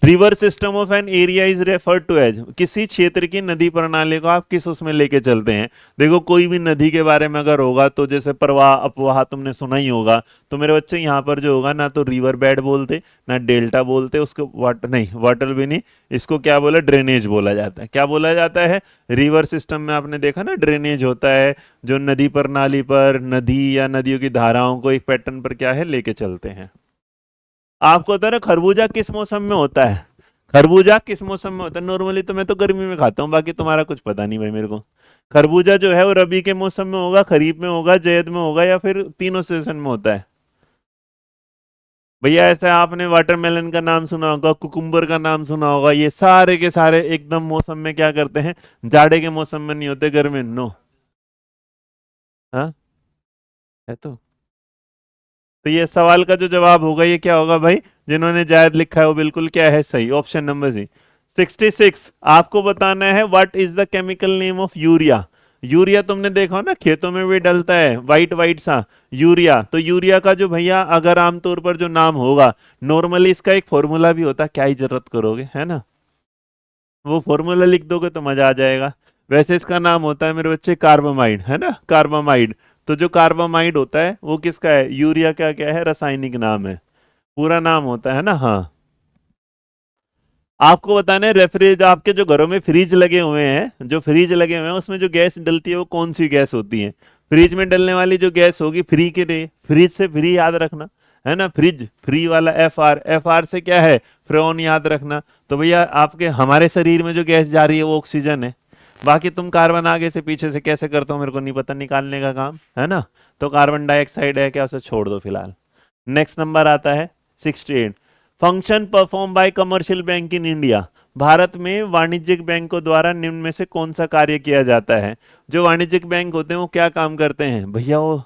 [SPEAKER 1] river system of an area is referred to as, किसी क्षेत्र की नदी प्रणाली को आप किस उसमें लेके चलते हैं? देखो कोई भी नदी के बारे में अगर होगा तो जैसे प्रवाह अपवाह तुमने सुना ही होगा, तो मेरे बच्चे यहाँ पर जो होगा ना तो रिवर बेड बोलते ना डेल्टा बोलते, उसको वाटर नहीं, वाटर भी नहीं, इसको क्या बोला? ड्रेनेज बोला जाता है। क्या बोला जाता है? रिवर सिस्टम में आपने देखा ना ड्रेनेज होता है, जो नदी प्रणाली पर नदी या नदियों की धाराओं को एक पैटर्न पर क्या है लेके चलते हैं। आपको पता है खरबूजा किस मौसम में होता है? खरबूजा किस मौसम में होता है? नॉर्मली तो मैं तो गर्मी में खाता हूँ, बाकी तुम्हारा कुछ पता नहीं भाई मेरे को। खरबूजा जो है वो रबी के मौसम में होगा, खरीफ में होगा, जैद में होगा, या फिर तीनों सीजन में होता है? भैया ऐसा आपने वाटरमेलन का नाम सुना होगा, कुकुम्बर का नाम सुना होगा, ये सारे के सारे एकदम मौसम में क्या करते हैं? जाड़े के मौसम में नहीं होते, गर्मी में। नो, हाँ है तो ये सवाल का जो जवाब होगा ये क्या होगा भाई? जिन्होंने जायद लिखा है वो बिल्कुल क्या है? सही, ऑप्शन नंबर सी। 66 आपको बताना है what is the chemical name of urea? Urea तुमने देखा हो ना खेतों में भी डलता है, वाइट वाइट सा यूरिया, तो यूरिया का जो भैया अगर आमतौर पर जो नाम होगा, नॉर्मली इसका एक फॉर्मूला भी होता है, क्या ही जरूरत करोगे, है ना? वो फॉर्मूला लिख दोगे तो मजा आ जाएगा। वैसे इसका नाम होता है मेरे बच्चे कार्बामाइड, है ना? कार्बामाइड। तो जो कार्बामाइड होता है वो किसका है? यूरिया का क्या है? रासायनिक नाम है, पूरा नाम होता है ना। हाँ आपको बताना है, रेफ्रिज आपके जो घरों में फ्रिज लगे हुए हैं, जो फ्रिज लगे हुए हैं उसमें जो गैस डलती है वो कौन सी गैस होती है? फ्रिज में डलने वाली जो गैस होगी फ्री के लिए, फ्रिज से फ्री याद रखना, है ना? फ्रिज फ्री वाला एफ आर, एफ आर से क्या है? फ्रेन याद रखना। तो भैया आपके हमारे शरीर में जो गैस जा रही है वो ऑक्सीजन है, बाकी तुम कार्बन आगे से पीछे से कैसे करते हो मेरे को नहीं पता, निकालने का काम, है ना? तो कार्बन डाइऑक्साइड है क्या, उसे छोड़ दो फिलहाल। नेक्स्ट नंबर आता है 68, function perform by commercial bank in India, Bharat में वाणिज्यिक बैंकों द्वारा निम्न में से कौन सा कार्य किया जाता है? जो वाणिज्यिक बैंक होते हैं वो क्या काम करते हैं भैया? वो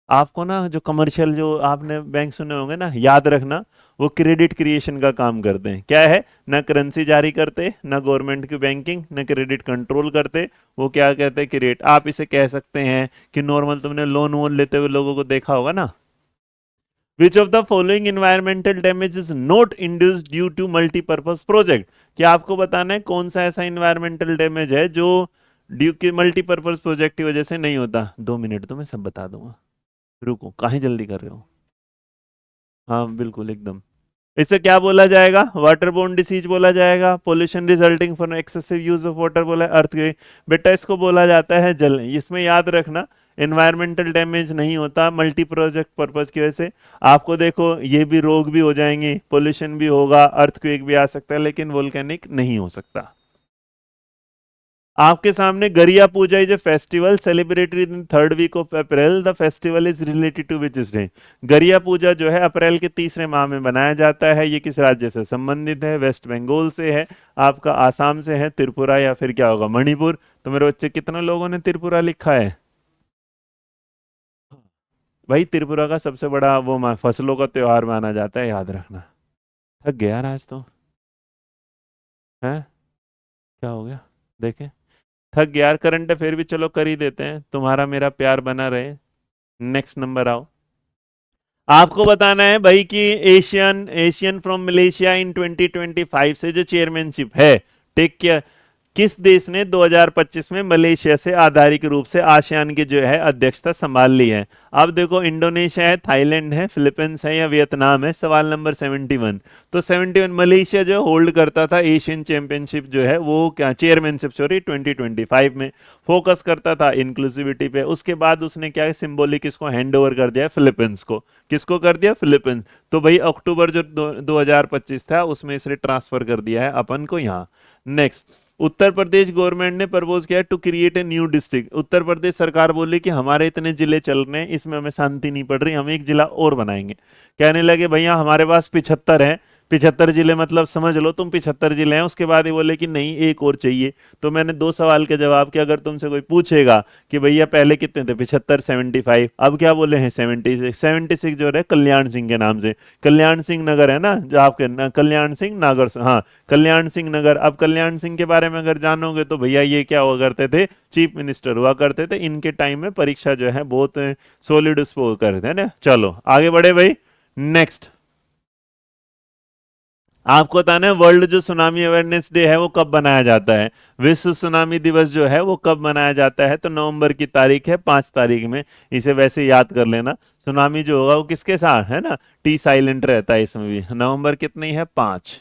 [SPEAKER 1] आपको ना जो कमर्शियल जो आपने बैंक सुने होंगे ना, याद रखना, वो क्रेडिट क्रिएशन का काम करते हैं। क्या है, ना करेंसी जारी करते, ना गवर्नमेंट की बैंकिंग, ना क्रेडिट कंट्रोल करते, वो क्या कहते हैं, क्रिएट। आप इसे कह सकते हैं कि नॉर्मल तुमने लोन वोन लेते हुए लोगों को देखा होगा ना, which of the following environmental damage is not induced due to multipurpose project. क्या आपको बताना है कौन सा ऐसा इन्वायरमेंटल डैमेज है जो ड्यू के मल्टीपर्पज प्रोजेक्ट की वजह से नहीं होता। 2 मिनट तो मैं सब बता दूंगा, रुको, काहे जल्दी कर रहे हो। हाँ बिल्कुल एकदम। इसे क्या बोला जाएगा, वाटर बोर्न डिसीज बोला जाएगा, pollution resulting from excessive use of water बोला, अर्थ। बेटा इसको बोला जाता है जल। इसमें याद रखना, एनवायरमेंटल डैमेज नहीं होता मल्टी प्रोजेक्ट पर्पज की वजह से। आपको देखो ये भी रोग भी हो जाएंगे, पोल्यूशन भी होगा, अर्थक्वेक भी आ सकता है, लेकिन वोल्केनिक नहीं हो सकता। आपके सामने Garia Puja is a festival celebrated in third week of April, the festival is related to which day. Garia Puja जो है अप्रैल के तीसरे माह में बनाया जाता है। ये किस राज्य से संबंधित है, वेस्ट बंगाल से है, आपका आसाम से है, त्रिपुरा या फिर क्या होगा, मणिपुर। तो मेरे बच्चे कितने लोगों ने त्रिपुरा लिखा है। भाई त्रिपुरा का सबसे बड़ा वो फसलों का त्योहार माना जाता है, याद रखना। थक गया यार आज तो, है क्या हो गया, देखे, थक गया यार। करंट अफेयर भी चलो कर ही देते हैं, तुम्हारा मेरा प्यार बना रहे। नेक्स्ट नंबर आओ। आपको बताना है भाई कि एशियन एशियन फ्रॉम मलेशिया इन 2025 से जो चेयरमैनशिप है, टेक केयर, किस देश ने 2025 में मलेशिया से आधारिक रूप से आसियान की जो है अध्यक्षता संभाल ली है। अब देखो इंडोनेशिया है, थाईलैंड है, फिलीपींस है या वियतनाम है। सवाल नंबर 71। तो 71 मलेशिया जो होल्ड करता था एशियन चैंपियनशिप जो है वो क्या, चेयरमैनशिप सॉरी 2025 में, फोकस करता था इंक्लूसिविटी पे। उसके बाद उसने क्या सिंबॉलिक इसको हैंड ओवर कर दिया फिलीपींस को। किसको कर दिया, फिलीपींस। तो भाई अक्टूबर जो 2025 था उसमें इसे ट्रांसफर कर दिया है अपन को यहाँ। नेक्स्ट, उत्तर प्रदेश गवर्नमेंट ने प्रपोज किया to create a new district. Uttar Pradesh सरकार बोली कि हमारे इतने जिले चल रहे हैं, इसमें हमें शांति नहीं पड़ रही, हम एक जिला और बनाएंगे। कहने लगे भैया हमारे पास 75 है, 75 जिले मतलब समझ लो तुम 75 जिले हैं। उसके बाद ये बोले कि नहीं एक और चाहिए। तो मैंने 2 सवाल के जवाब कि अगर तुमसे कोई पूछेगा कि भैया पहले कितने थे, 75, 75, अब क्या बोले हैं 76। 76 जो है कल्याण सिंह के नाम से, कल्याण सिंह नगर है ना जो आपके कल्याण सिंह नागर, हाँ कल्याण सिंह नगर। अब कल्याण सिंह के बारे में अगर जानोगे तो भैया ये क्या हुआ करते थे, चीफ मिनिस्टर हुआ करते थे। इनके टाइम में परीक्षा जो है बहुत सॉलिड स्कोर करते हैं ना। चलो आगे बढ़े भाई। नेक्स्ट, आपको बताना है वर्ल्ड जो सुनामी अवेयरनेस डे है वो कब मनाया जाता है। विश्व सुनामी दिवस जो है वो कब मनाया जाता है, तो नवंबर की तारीख है 5 तारीख में। इसे वैसे याद कर लेना। सुनामी जो होगा वो किसके साथ है ना, टी साइलेंट रहता है इसमें भी। नवंबर कितनी है, 5।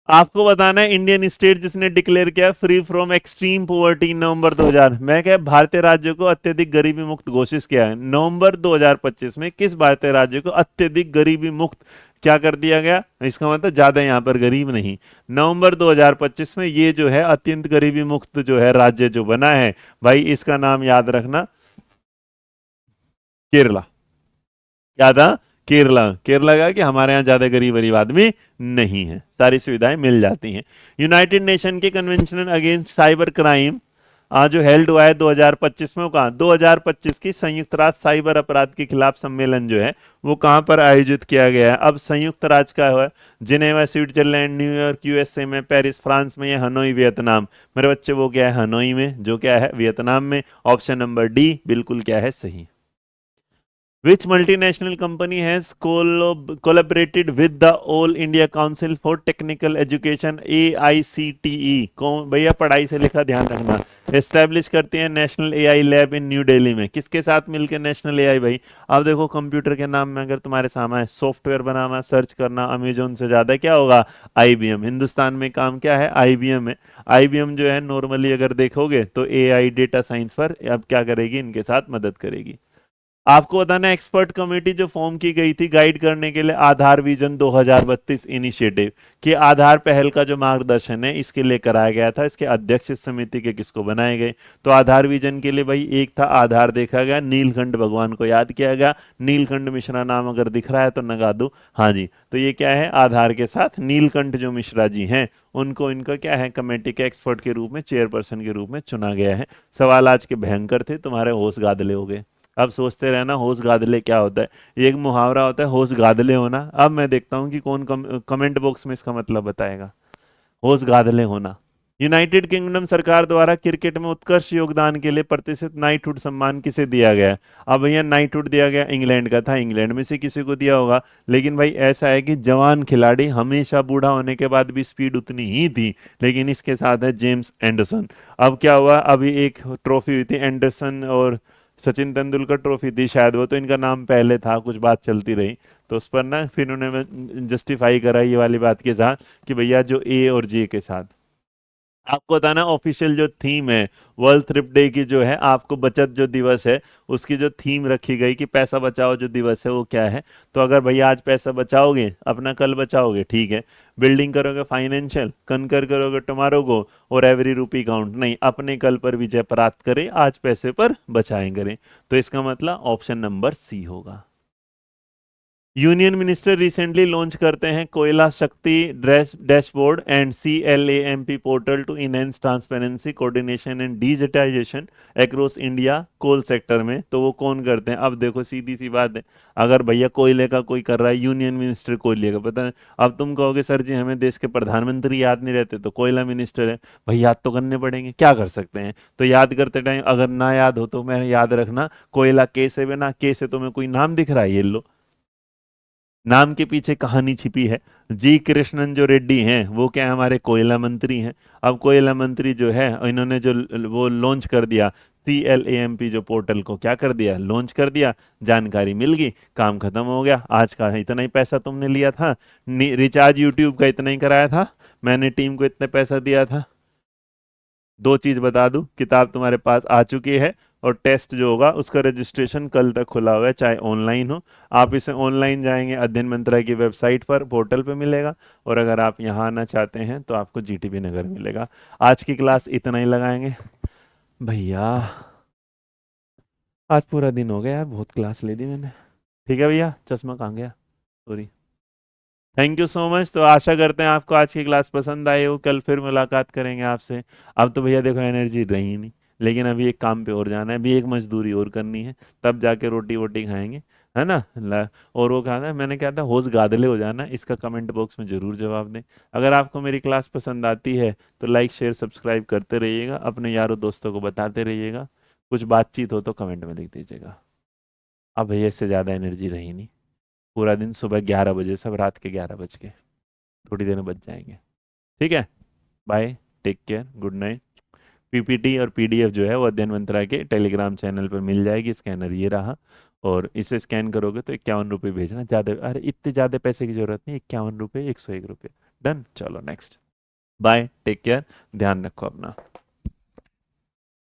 [SPEAKER 1] आपको बताना है इंडियन स्टेट जिसने डिक्लेयर किया फ्री फ्रॉम एक्सट्रीम पॉवर्टी नवंबर 2000, मैं क्या भारतीय राज्य को अत्यधिक गरीबी मुक्त घोषित किया है। नवंबर 2025 में किस भारतीय राज्य को अत्यधिक गरीबी मुक्त क्या कर दिया गया, इसका मतलब ज्यादा यहाँ पर गरीब नहीं। नवंबर 2025 में ये जो है अत्यंत गरीबी मुक्त जो है राज्य जो बना है भाई, इसका नाम याद रखना, केरला। क्या था, केरला। केरला का कि हमारे यहाँ ज्यादा गरीब गरीब आदमी नहीं है, सारी सुविधाएं मिल जाती हैं। यूनाइटेड नेशन के कन्वेंशन अगेंस्ट साइबर क्राइम आज जो हेल्ड हुआ है 2025 में, वो कहाँ, 2025 की संयुक्त राष्ट्र साइबर अपराध के खिलाफ सम्मेलन जो है वो कहाँ पर आयोजित किया गया है। अब संयुक्त राष्ट्र का है जिनेवा स्विट्जरलैंड, न्यूयॉर्क यूएसए में, पेरिस फ्रांस में, या हनोई वियतनाम। मेरे बच्चे वो क्या है, हनोई में, जो क्या है वियतनाम में। ऑप्शन नंबर डी बिल्कुल क्या है सही। Which multinational company has collaborated with the All India Council for Technical Education AICTE? कौन भैया, पढ़ाई से लिखा ध्यान रखना। एस्टेब्लिश करती है national AI lab in new Delhi में। किसके साथ मिलकर नेशनल एआई भाई। अब देखो कंप्यूटर के नाम में अगर तुम्हारे सामने सॉफ्टवेयर बनाना, सर्च करना, अमेजोन से ज्यादा क्या होगा, आईबीएम। हिंदुस्तान में काम क्या है, आईबीएम है। आईबीएम जो है नॉर्मली अगर देखोगे तो एआई डेटा साइंस पर अब क्या करेगी, इनके साथ मदद करेगी। आपको बताना एक्सपर्ट कमेटी जो फॉर्म की गई थी गाइड करने के लिए आधार विजन 2032 इनिशिएटिव, कि आधार पहल का जो मार्गदर्शन है इसके लिए कराया गया था। इसके अध्यक्ष इस समिति के किसको बनाए गए, तो आधार विजन के लिए भाई एक था आधार देखा गया, नीलकंठ भगवान को याद किया गया। नीलकंठ मिश्रा नाम अगर दिख रहा है तो नगा दो, हाँ जी। तो ये क्या है, आधार के साथ नीलकंठ जो मिश्रा जी हैं उनको इनका क्या है कमेटी के एक्सपर्ट के रूप में, चेयरपर्सन के रूप में चुना गया है। सवाल आज के भयंकर थे, तुम्हारे होश गादले हो गए। अब सोचते रहना होश गादले क्या होता है, ये एक मुहावरा होता है होश गादले होना। अब मैं देखता हूँ कि कौन कमेंट बॉक्स में इसका मतलब बताएगा। होश गादले होना। यूनाइटेड किंगडम सरकार द्वारा क्रिकेट में उत्कृष्ट योगदान के लिए प्रतिष्ठित नाइटहुड सम्मान किसे दिया गया है? अब भैया नाइटहुड दिया गया इंग्लैंड का था, इंग्लैंड में से किसी को दिया होगा। लेकिन भाई ऐसा है कि जवान खिलाड़ी हमेशा, बूढ़ा होने के बाद भी स्पीड उतनी ही थी, लेकिन इसके साथ है जेम्स एंडरसन। अब क्या हुआ, अभी एक ट्रॉफी हुई थी एंडरसन और सचिन तेंदुलकर ट्रॉफी थी शायद, वो तो इनका नाम पहले था, कुछ बात चलती रही, तो उस पर ना फिर उन्होंने जस्टिफाई करा ये वाली बात के साथ कि भैया जो ए और जे के साथ, आपको बताना ऑफिशियल जो थीम है वर्ल्ड थ्रिफ्ट डे की जो है, आपको बचत जो दिवस है उसकी जो थीम रखी गई कि पैसा बचाओ जो दिवस है वो क्या है। तो अगर भैया आज पैसा बचाओगे अपना कल बचाओगे, ठीक है, बिल्डिंग करोगे फाइनेंशियल, कनकर करोगे टुमारो को, और एवरी रूपी काउंट नहीं, अपने कल पर विजय प्राप्त करें, आज पैसे पर बचाएं करें। तो इसका मतलब ऑप्शन नंबर सी होगा। यूनियन मिनिस्टर रिसेंटली लॉन्च करते हैं Koyla Shakti dashboard and CLAMP portal to enhance transparency coordination and digitisation across India coal sector में। तो वो कौन करते हैं? अब देखो सीधी सी बात है, अगर भैया कोयले का कोई कर रहा है, यूनियन मिनिस्टर कोयले का, पता है, अब तुम कहोगे सर जी हमें देश के प्रधानमंत्री याद नहीं रहते, तो कोयला मिनिस्टर है भाई, याद तो करने पड़ेंगे, क्या कर सकते हैं। तो याद करते टाइम अगर ना याद हो तो मैं याद रखना कोयला के से बिना, के से तुम्हें कोई नाम दिख रहा है, ये लो, नाम के पीछे कहानी छिपी है। जी कृष्णन जो रेड्डी हैं वो क्या है, हमारे कोयला मंत्री हैं। अब कोयला मंत्री जो है इन्होंने जो वो लॉन्च कर दिया CLAMP जो पोर्टल को, क्या कर दिया, लॉन्च कर दिया, जानकारी मिल गई, काम खत्म हो गया। आज का है इतना ही पैसा तुमने लिया था, रिचार्ज यूट्यूब का इतना ही कराया था, मैंने टीम को इतने पैसा दिया था। दो चीज बता दूं, किताब तुम्हारे पास आ चुकी है और टेस्ट जो होगा उसका रजिस्ट्रेशन कल तक खुला हुआ है, चाहे ऑनलाइन हो। आप इसे ऑनलाइन जाएंगे अध्ययन मंत्रालय की वेबसाइट पर, पोर्टल पे मिलेगा, और अगर आप यहाँ आना चाहते हैं तो आपको GTB नगर मिलेगा। आज की क्लास इतना ही लगाएंगे भैया, आज पूरा दिन हो गया यार, बहुत क्लास ले दी मैंने। ठीक है भैया, चश्मा कहाँ गया, sorry. Thank you so much. तो आशा करते हैं आपको आज की क्लास पसंद आई हो, कल फिर मुलाकात करेंगे आपसे। अब तो भैया देखो एनर्जी रही नहीं, लेकिन अभी एक काम पे और जाना है, अभी एक मजदूरी और करनी है, तब जाके रोटी वोटी खाएंगे, है ना। और वो खाना है, मैंने क्या था, होश गादले हो जाना, इसका कमेंट बॉक्स में ज़रूर जवाब दें। अगर आपको मेरी क्लास पसंद आती है तो लाइक शेयर सब्सक्राइब करते रहिएगा, अपने यारों दोस्तों को बताते रहिएगा, कुछ बातचीत हो तो कमेंट में लिख दीजिएगा। अब भैया इससे ज़्यादा एनर्जी रही नहीं, पूरा दिन सुबह 11 बजे सब रात के 11 बज के, थोड़ी देर में बच जाएंगे। ठीक है, bye, take care, good night. PPT और PDF जो है वो अध्ययन मंत्रालय के टेलीग्राम चैनल पर मिल जाएगी, स्कैनर ये रहा, और इसे स्कैन करोगे तो 51 रुपये भेजना, ज़्यादा, अरे इतने ज़्यादा पैसे की जरूरत नहीं, 51 रुपये, 101 रुपये, डन। चलो नेक्स्ट, बाय, टेक केयर, ध्यान रखो अपना।